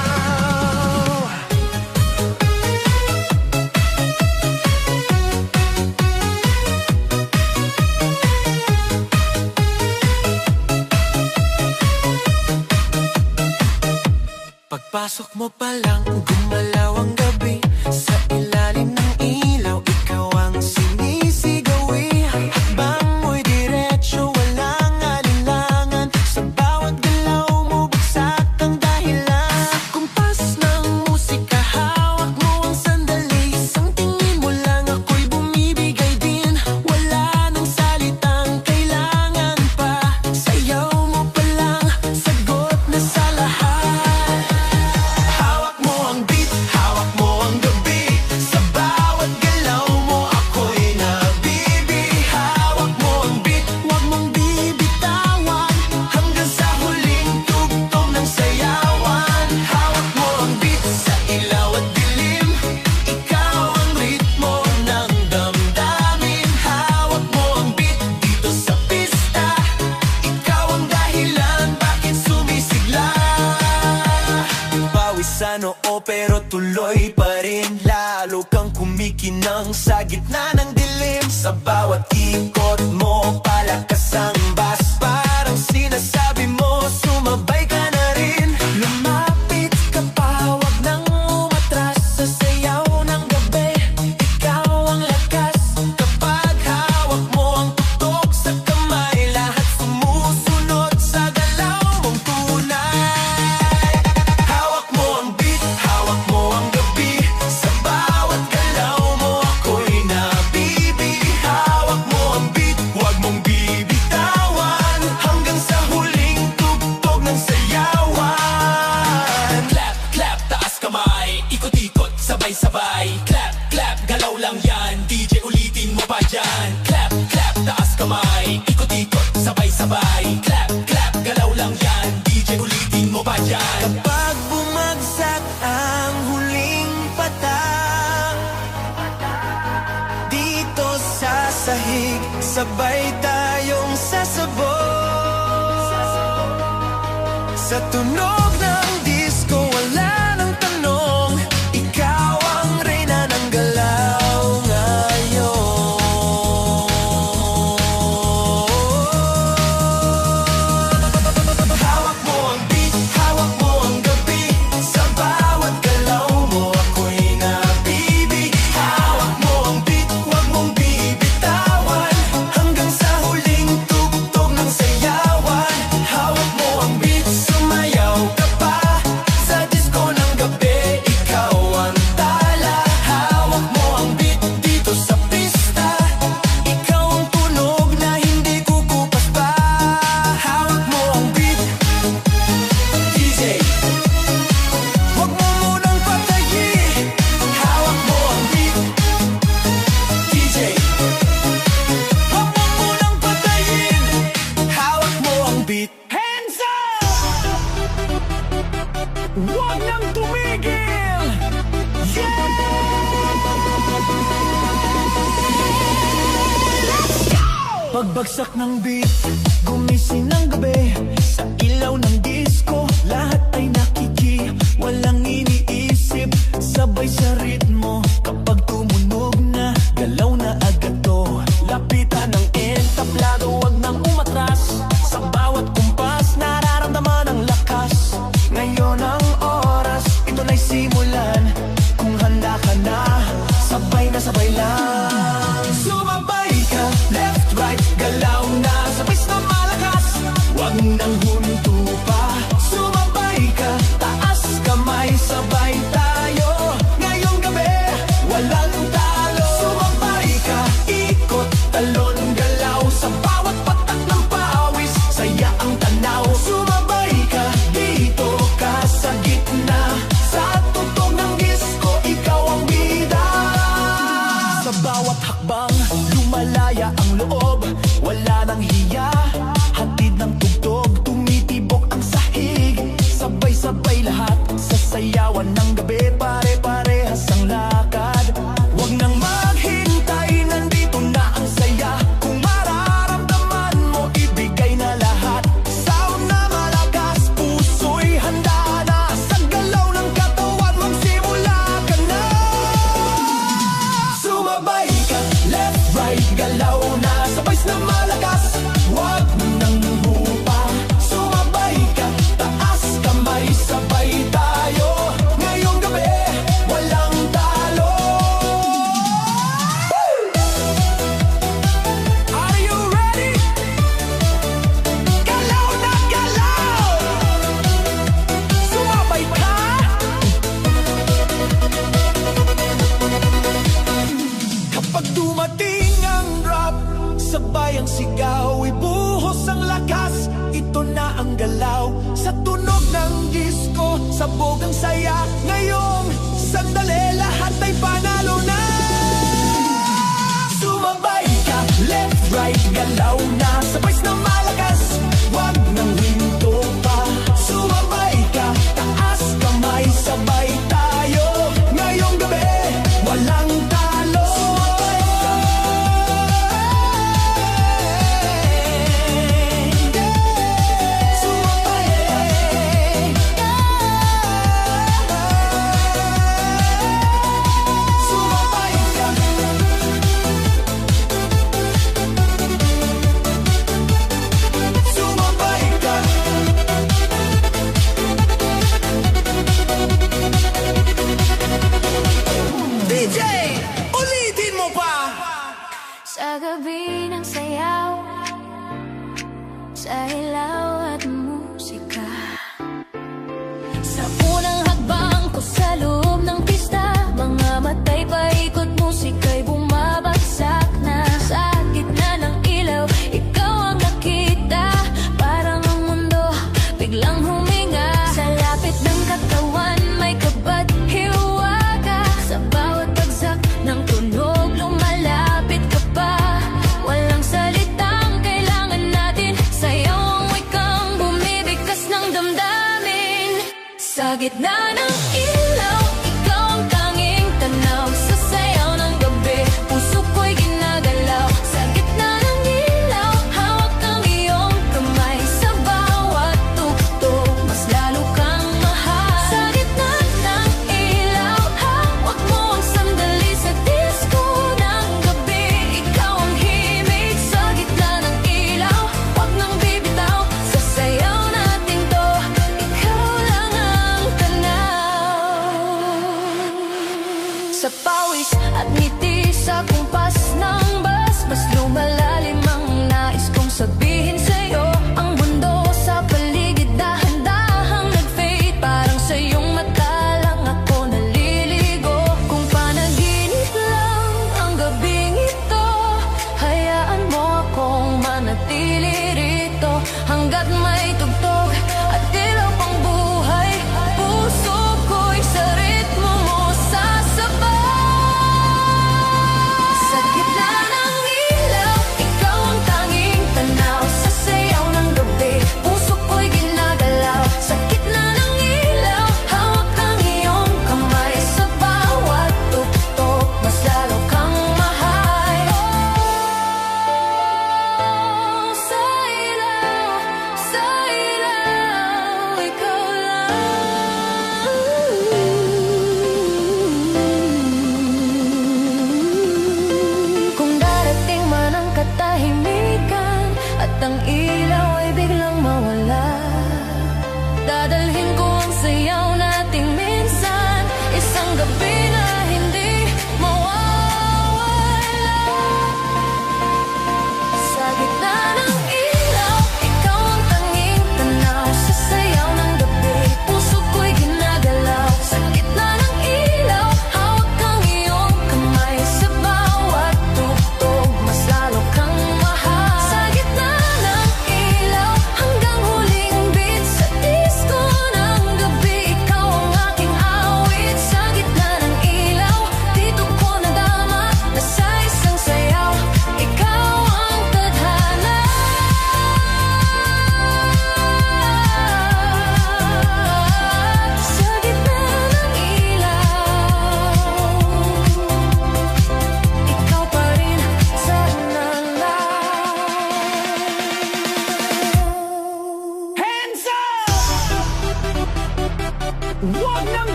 Pagpasok mo pa lang, gumalaw ang gabi. Sa ilalim ng ilaw, ikaw ang sinisigawi. Hakbang mo'y diretso, walang alinlangan. Sa bawat galaw mo, bagsak ang dahilan. Kumpas ng musika, hawak mo ang sandali. Isang tingin mo lang, ako'y bumibigay din. Wala nang salitang kailangan pa. Sayaw mo pa lang, sagot na sa lahat. Hawak mo ang beat, hawak mo ang gabi. Sa bawat galaw mo, ako'y nabibi. Hawak mo ang beat, huwag mong bibitawan. Hanggang sa huling tugtog ng sayawan. Hawak mo ang beat sa ilaw at dilim. Ikaw ang ritmo ng damdamin. Hawak mo ang beat dito sa pista. Ikaw ang dahilan bakit sumisigla. Pawis sa noo pero tuloy pa rin. Lalo kang kumikinang sa gitna ng dilim. Sa bawat ikot mo, palakas ang bass. Parang sinasabi mo, sumabay ka na rin. Lumapit ka pa, wag nang umatras. Sa sayaw ng gabi, ikaw ang lakas. Kapag hawak mo ang tutok sa kamay, lahat sumusunod sa galaw mong tunay. Hawak mo ang beat, hawak mo ang gabi. Sa bawat galaw mo, ako'y nabibi. Hawak mo ang beat, huwag mong bibitawan. Hanggang sa huling tugtog ng sayawan. Clap, clap, taas kamay. Ikot-ikot, sabay-sabay. Clap, clap, galaw lang yan. DJ, ulitin mo pa dyan. Clap, clap, taas kamay. Ikot-ikot, sabay-sabay. Clap, clap, galaw lang yan. DJ, ulitin mo pa dyan. Kapag bumagsak ang huling patak, dito sa sahig, sabay tayong sasabog. Sa tunog ng disco, wala nang tanong. Ikaw ang reyna ng galaw ngayon. Hawak mo ang beat, hawak mo ang gabi. Sa bawat galaw mo, ako'y nabibi. Hawak mo ang beat, huwag mong bibitawan. Hanggang sa huling tugtog ng sayawan. Hawak mo ang beat, sumayaw ka pa. Sa disco ng gabi, ikaw ang tala. Hawak mo ang beat dito sa pista. Ikaw ang tunog na hindi kukupas pa. Hawak mo ang beat, DJ, huwag mo munang patayin. Hawak mo ang beat, DJ, huwag mo munang patayin. Hawak mo ang beat. Hands up! Huwag nang tumigil! Yeah! Pagbagsak ng beat, gumising ng gabi. Sa ilaw ng disco, lahat ay nakiki. Walang iniisip, sabay tayo. Ngayong gabi, walang talo. Sumabay ka, ikot, talon, galaw. Sa bawat patak ng pawis, saya ang tanaw. Sumabay ka, dito ka sa gitna. Sa tugtog ng disco, ikaw ang bida. Sa bawat hakbang, lumalaya ang loob. Wala nang hiya, hatid ng tugtog. Tumitibok ang sahig, sabay-sabay lahat. Sa sayawan ng gabi, pare-parehas ang lakad. Huwag nang maghintay, nandito na ang saya. Kung mararamdaman mo, ibigay na lahat. Sound na malakas, puso'y handa na. Sa galaw ng katawan, magsimula ka na. Sumabay ka, left, right, galaw na. Sabay na malakas, huwag nang hupa. Sumabay ka, taas kamay, sabay tayo. Ngayong gabi, walang talo. Are you ready? Galaw na galaw! Sumabay ka! Kapag dumating ang rap, sabay ang sigaw, ibuhos ang lakas. Ito na ang galaw, sa tunog ng disco, sabog ang saya. Ngayong sandali, lahat ay panalo na. Sumabay ka, left, right, galaw na. Sabay na malakas, wag nang hinto pa. Sumabay ka, taas kamay, sabay tayo. Ngayong gabi, walang talo. Sumabay ka. Sumabay ka. Sumabay ka. DJ, ulitin mo pa. Sa gabi ng sayaw, sa ilaw at musika. Sa unang hakbang ko sa loob ng pista, mga matay paikot, musika'y bumabagsak na. Sa gitna ng ilaw, ikaw ang nakita. Parang ang mundo biglang huminga. Sa lapit ng katawan, may kabat hiwaga. Sa bawat bagsak ng tunog, lumalapit ka pa. Walang salitang kailangan natin. Sayaw ang wikang bumibigkas ng damdamin. Sa gitna ng ilaw, ikaw ang tanging tanaw. Sa sayaw ng gabi, puso ko'y ginagalaw. Sa gitna ng ilaw, hawak ang iyong kamay. Sa bawat tugtog, mas lalo kang mahal. Sa gitna ng ilaw, hawak mo ang sandali. Sa disco ng gabi, ikaw ang himig. Sa gitna ng ilaw, huwag nang bibitaw. Sa sayaw natin to, ikaw lang ang tanaw. Sa pawis at ngiti, sa kumpas ng bus, mas lumalalim ang nais kong sabihin sa'yo. Ang mundo sa paligid dahan-dahang nag-fade. Parang sa iyong mata lang ako naliligo. Kung panaginip lang ang gabing ito, hayaan mo akong manatili rito. Hanggat may tugtog at ilaw pang buhay, puso ko'y sa ritmo mo sasabay. Sa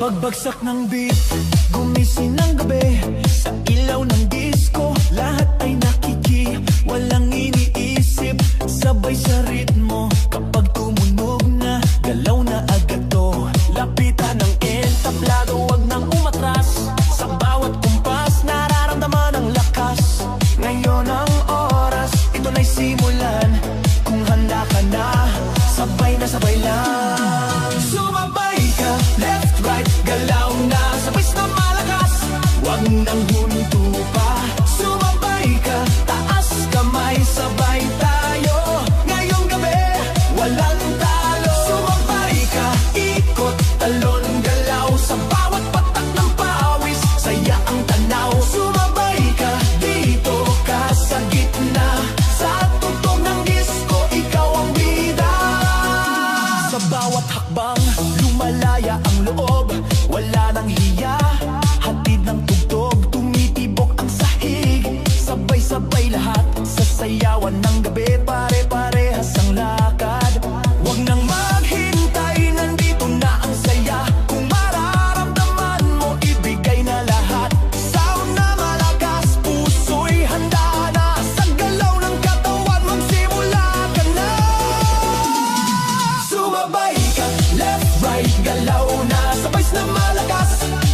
Pagbagsak ng beat, gumising ng gabi. Sa ilaw ng disco, lahat ay nakiki. Walang iniisip, sabay sa ritmo. Kapag tumunog na, galaw na agad to. Lapitan ng entablado, wag nang umatras. Sa bawat kumpas, nararamdaman ang lakas. Ngayon ang oras, ito na'y simulan. Kung handa ka na, sabay na sabay lang. Sumabay ka, left, right, galaw na. Sabay na malakas, wag nang huminto pa. Sumabay ka, taas kamay, sabay tayo. Ngayong gabi, walang talo. Sumabay ka, ikot, talon, galaw. Sa bawat patak ng pawis, saya ang tanaw. Sumabay ka, dito ka sa gitna. Sa tugtog ng disco, ikaw ang bida. Sa bawat hakbang, lumalaya ang loob. Wala nang hiya, hatid ng tugtog. Tumitibok ang sahig, sabay-sabay lahat. Sa sayawan ng gabi, pare-parehas ang lakad. Huwag nang maghintay, nandito na ang saya. Kung mararamdaman mo, ibigay na lahat. Sound na malakas, puso'y handa na. Sa galaw ng katawan, magsimula ka na. Sumabay ka, left, right, galaw na. Sabay na malakas,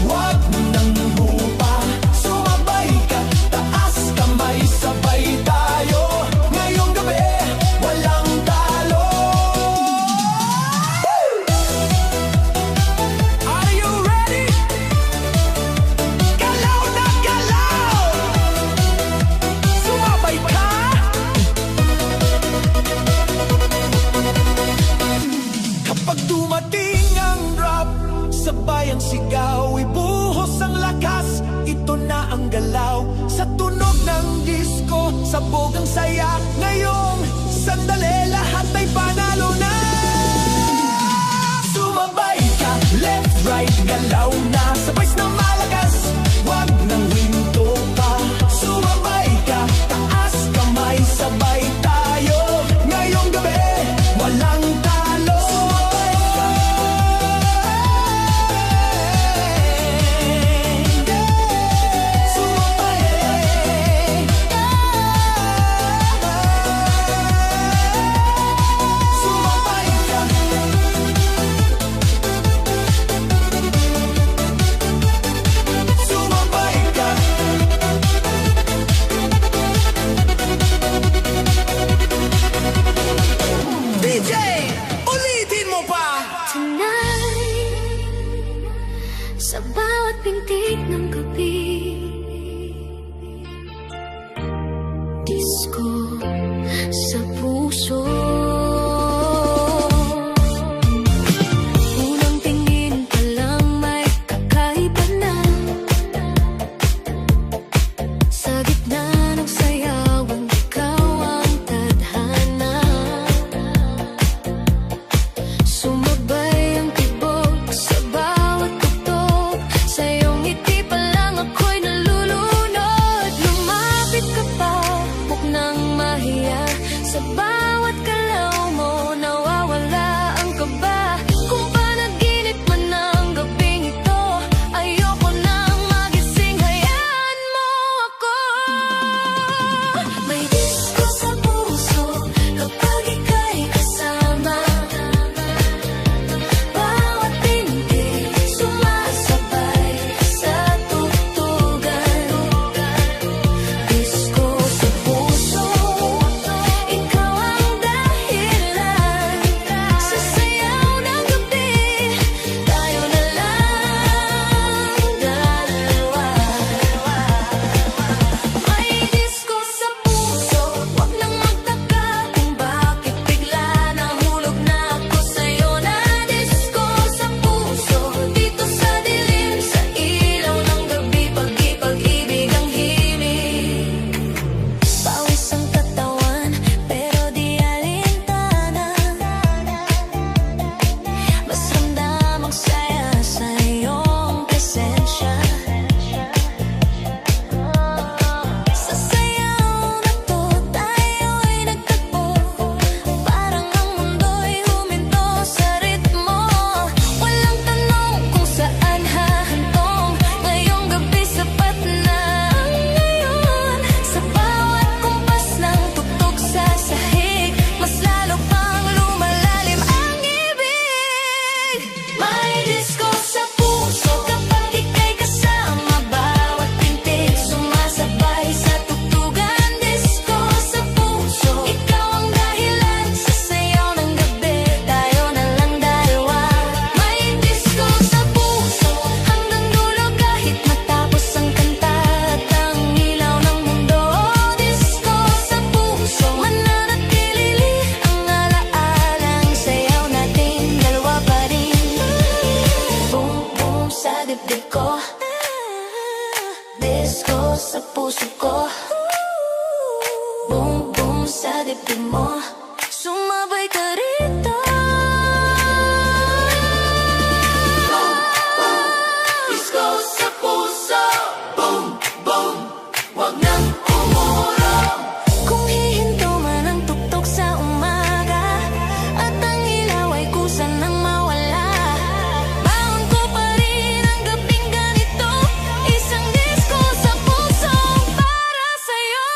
wag nang hupa. Sumabay ka, taas kamay, sabay tayo. Ngayong gabi, walang talo. Are you ready? Galaw na galaw! Sumabay ka! Kapag dumating ang drop, sabay ang sigaw, ibuhos ang lakas. Ito na ang galaw, sa tunog ng disco, sabog ang saya. Ngayong sandali, lahat ay panalo na. Sumabay ka, left, right, galaw na. Sabay na malakas, wag nang hinto pa. Sumabay ka, taas kamay, sabay tayo. Ngayong gabi, walang talo. Sumabay ka. Sumabay ka. Sumabay ka. DJ, ulitin mo pa. Tonight, sa bawat pintig ng gabi, disco sa puso. Unang tingin pa lang may kakaiba na. Sa gitna ng sayawan, ikaw ang tadhana. Sumabay ang tibok sa bawat tugtog. Sa iyong ngiti pa lang ako'y nalulunod. Lumapit ka pa, huwag nang mahiya. Sa bawat galaw mo, nawawala ang kaba. Kung panaginip man ang gabing ito, ayoko nang magising, hayaan mo ako. May disco sa puso kapag ika'y kasama. Bawat pintig sumasabay sa tugtugan. Disco sa puso, ikaw ang dibdib mo, sumabay ka rito. Disco sa puso, boom, boom, wag nang umurong. Kung hihinto man ang tuktok sa umaga at ang ilaw ay kusa nang mawala, baon ko pa rin ang gabing ganito, isang disco sa puso para sa'yo.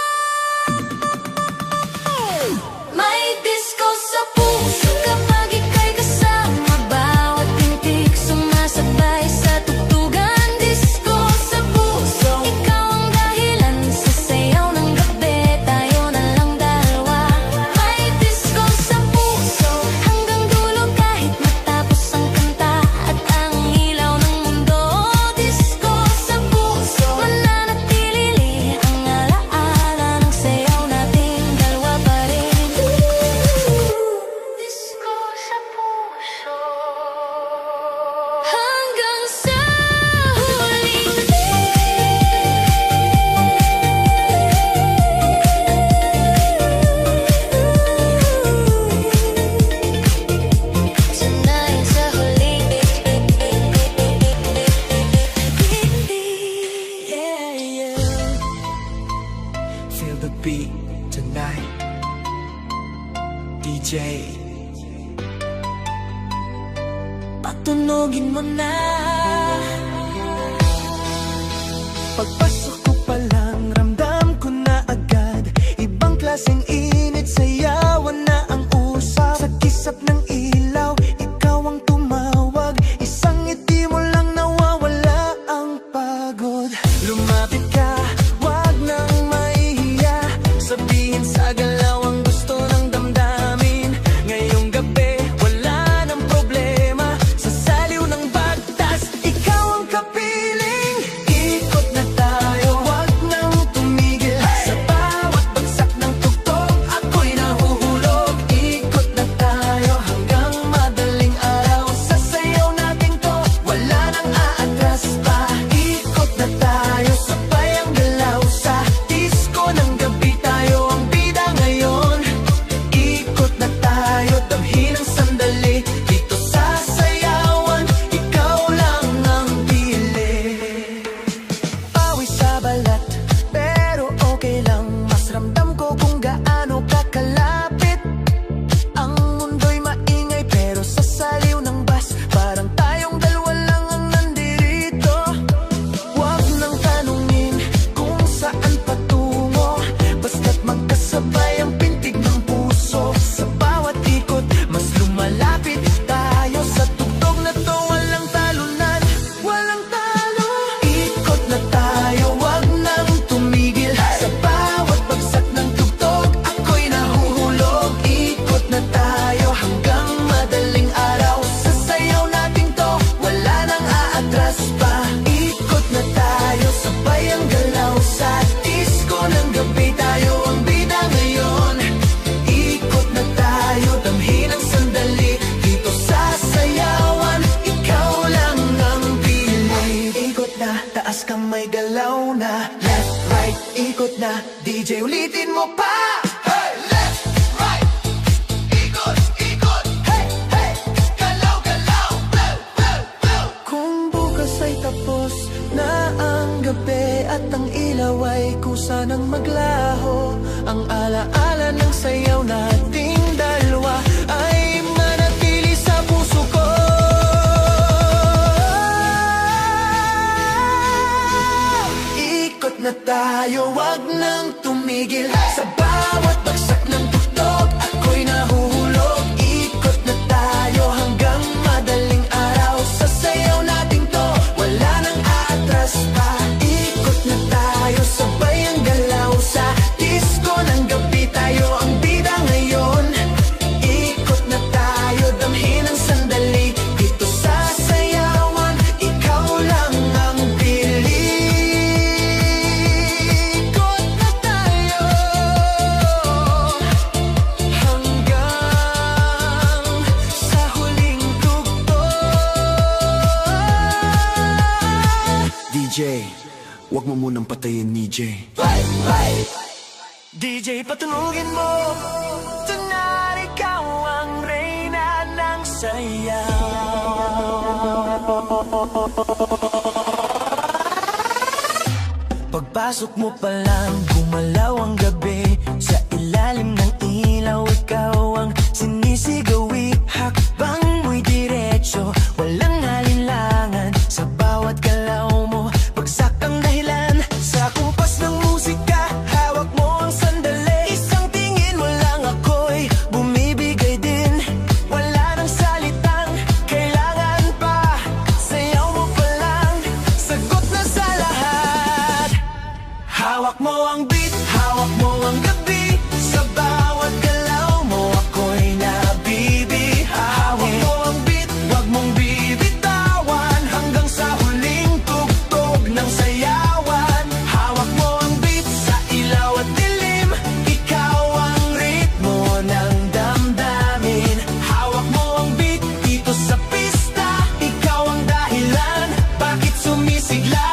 May disco sa puso kapag ika'y kasama, bawat tintig sumasabay sa tugtugan. Disco sa puso, ikaw ang dahilan sa sayaw ng gabi, tayo na lang dalawa. May disco sa puso, hanggang dulo kahit matapos ang kanta at ang ilaw ng mundo. Disco sa puso, mananatili ang alaala ng sayaw nating dalawa pa rin. Disco sa puso, hanggang sa huling sanayin sa huling Yeah, yeah. Feel the beat tonight. DJ, patunogin mo na. Pagpasok ko pa lang, ramdam ko na agad ibang klaseng init, sayawan na ang usap. Sa kisap ng ilaw, ikaw ang tumawag, isang ngiti mo lang nawawala ang pagod. Lumapit ka, wag nang mahihiya, sabihin sa galaw ang gusto ng damdamin. Ngayong gabi, wala nang problema, sa saliw ng bagtas, ikaw ang kapiling. Ikot na tayo, wag nang tumigil, sa bawat bagsak ng tugtog, ako'y nahuhulog. Ikot na tayo hanggang madaling araw, sa sayaw natin to, wala nang aatras pa. Ikot na tayo, sabay ang galaw sa disco ng gabi, tayo ang bida ngayon. Ikot na tayo, damhin ang sandali, dito sa sayawan, ikaw lang ang pili. Pawis sa balat, pero okay lang, mas ramdam ko kung gaano kakalapit. Ang mundo'y maingay, pero sa saliw ng bus, parang tayong dalawa lang ang nandirito. Huwag nang tanungin kung saan patungo, basta't magkasabay ang pintig ng puso. Sa bawat ikot, mas lumalapit tayo, sa tugtog na to, walang talunan, walang talo. Ikot na tayo, wag nang tumigil, sa bawat bagsak ng tugtog, ako'y nahuhulog. Ikot na tayo hanggang madaling araw, sa sayaw natin to, wala nang aatras pa. Ikot na tayo, sabay ang galaw sa disco ng gabi, tayo ang bida ngayon. Ikot na tayo, damhin ang sandali, dito sa sayawan, ikaw lang ang pili. Ikot na, taas kamay, galaw na, left, right, ikot na, DJ ulitin mo pa. Hey, left, right, ikot, ikot, hey, hey, galaw, galaw, blow, blow, blow. Kung bukas ay tapos na ang gabi at ang ilaw ay kusa ng maglaho, ang alaala ng sayaw nating dalawa ay manatili sa puso ko. Ikot na tayo, wag nang tumigil, sa bawat bagsak ng tugtog, ako'y nahuhulog. Ikot na tayo hanggang madaling araw, sa sayaw natin to, wala nang aatras pa. Ikot na tayo, sabay ang galaw sa disco ng gabi, tayo ang bida ngayon. Ikot na tayo, damhin ang sandali, dito sa sayawan, ikaw lang ang pili. Ikot na tayo DJ, wag mo munang patayin ni J. DJ, patunugin mo. Pagpasok mo pa lang, gumalaw ang gabi. Sa ilalim ng ilaw, ikaw ang sinisigawi. Hakbang mo'y diretso, walang alinlangan. Sa bawat galaw mo, bagsak ang dahilan. Sa kumpas ng musika, hawak mo ang sandali. Isang tingin mo lang ako'y bumibigay din. Wala nang salitang kailangan pa. Sayaw mo pa lang, sagot na sa lahat. Hawak mo ang beat, hawak mo ang gabi. Sa bawat galaw mo ako'y nabibi. Hawak mo ang beat, wag mong bibitawan. Hanggang sa huling tugtog ng sayawan. Hawak mo ang beat sa ilaw at dilim. Ikaw ang ritmo ng damdamin. Hawak mo ang beat dito sa pista. Ikaw ang dahilan, bakit sumisigla?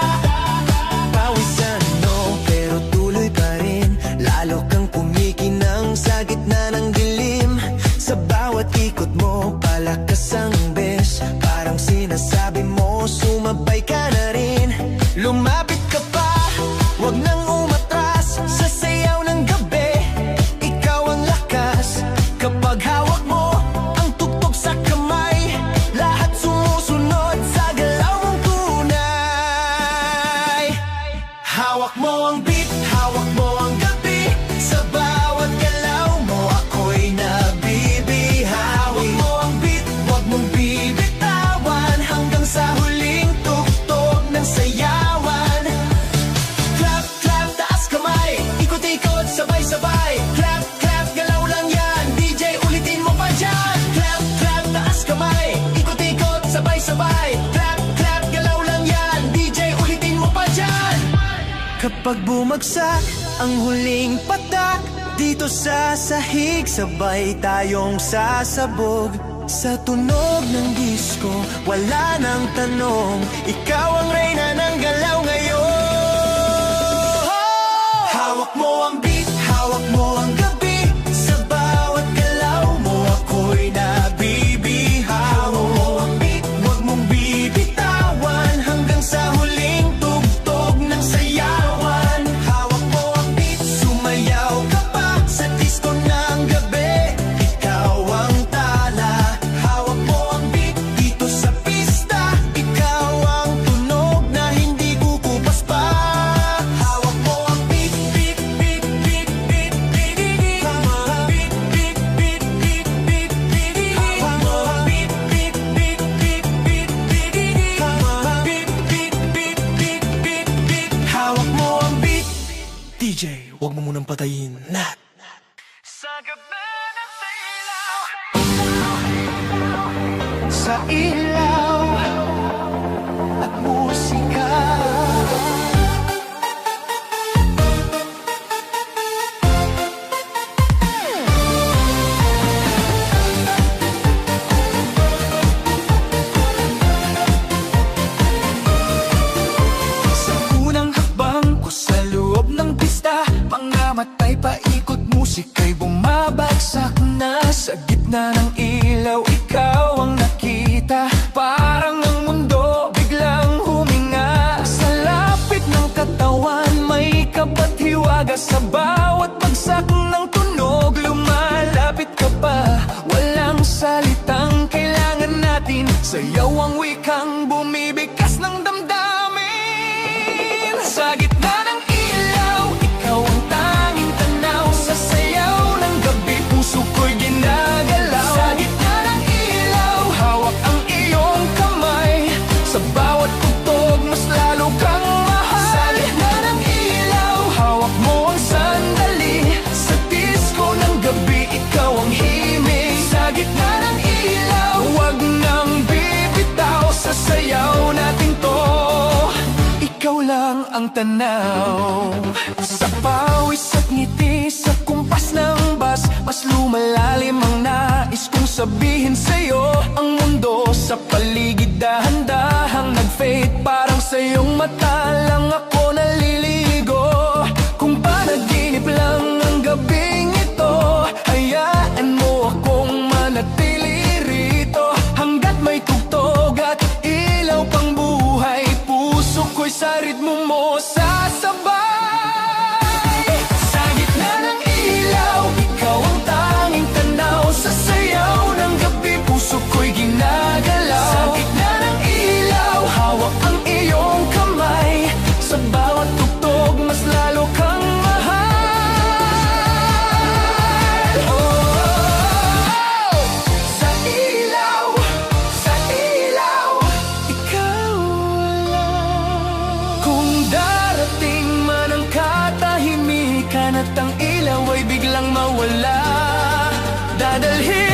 Pawisan no, pero tuloy pa rin. Lalo kang kumikinang sa gitna ng dilim. Sa bawat ikot mo, palakas ang bes. Parang sinasabi mo, sumabay ka na rin. Lumapit ka pa, wag nang umatras. Sa sayaw ng gabi, ikaw ang lakas. Kapag hawak mo ang tugtog sa kamay, lahat sumusunod sa galaw mong tunay. Hawak mo ang beat, hawak mo ang gabi. Sa bawat galaw mo ako'y nabibi. Hawak mo ang beat, wag mong bibitawan. Hanggang sa huling tugtog ng sayawan. Clap, clap, taas kamay. Ikot-ikot, sabay-sabay. Clap, clap, galaw lang yan. DJ, ulitin mo pa dyan. Clap, clap, taas kamay. Ikot-ikot, sabay-sabay. Clap, clap, galaw lang yan. DJ, ulitin mo pa dyan. Kapag bumagsak ang huling patak, dito sa sahig sabay tayong sasabog. Sa tunog ng disco, wala nang tanong. Ikaw ang reyna ng galaw ngayon. Hawak mo ang beat, hawak mo ang gabi. Sa bawat galaw mo ako'y nabibi. Hawak mo ang beat, wag mong bibitawan. Hanggang sa huling tugtog ng sayawan. Hawak mo ang beat, sumayaw ka pa. Sa disco ng gabi, ikaw ang tala. Hawak mo ang beat dito sa pista. Ikaw ang tunog na hindi kukupas pa. Hawak mo ang beat, beat, beat, beat, beat, beat, beat. Beat, beat, beat, beat, beat, beat. Hawak mo ang beat, beat, beat, beat, beat, beat, beat. Beat, beat, beat, beat, beat, beat. Hawak mo ang beat. DJ, wag mo munang patayin. Sa gabi ng ilaw, sa ilaw at musika. Sa unang hakbang ko sa loob ng pista, mga matay paikot, musika'y bumabagsak na. Sa gitna ng ilaw, ikaw ang nakita. Parang ang mundo biglang huminga. Sa lapit ng katawan, may kapat-hiwaga. Sa bawat bagsak ng tunog, lumalapit ka pa. Walang salitang kailangan natin. Sayaw ang wikang bumibigkas ng damdamin. Sa gitna ng ilaw, ikaw ang tanging tanaw. Sa sayaw ng gabi, puso ko'y ginagalaw. Sa gitna ng ilaw, hawak ang iyong kamay. Sa bawat tugtog, mas lalo kang mahal. Sa gitna ng ilaw, hawak mo ang sandali. Sa disco ng gabi, ikaw ang himig. Sa gitna ng ilaw, wag nang bibitaw. Sa sayaw natin to, ikaw lang ang tanaw. Sa pawis at ngiti, sa kumpas ng bas, mas lumalalim ang nais kong sabihin sa'yo. Ang mundo sa paligid dahan-dahang nag-fade. Parang sa iyong mata lang ako naliligo. Kung panaginip lang ang gabing ito, hayaan mo akong manatili rito. Hanggat may tugtog at ilaw pang dadalhin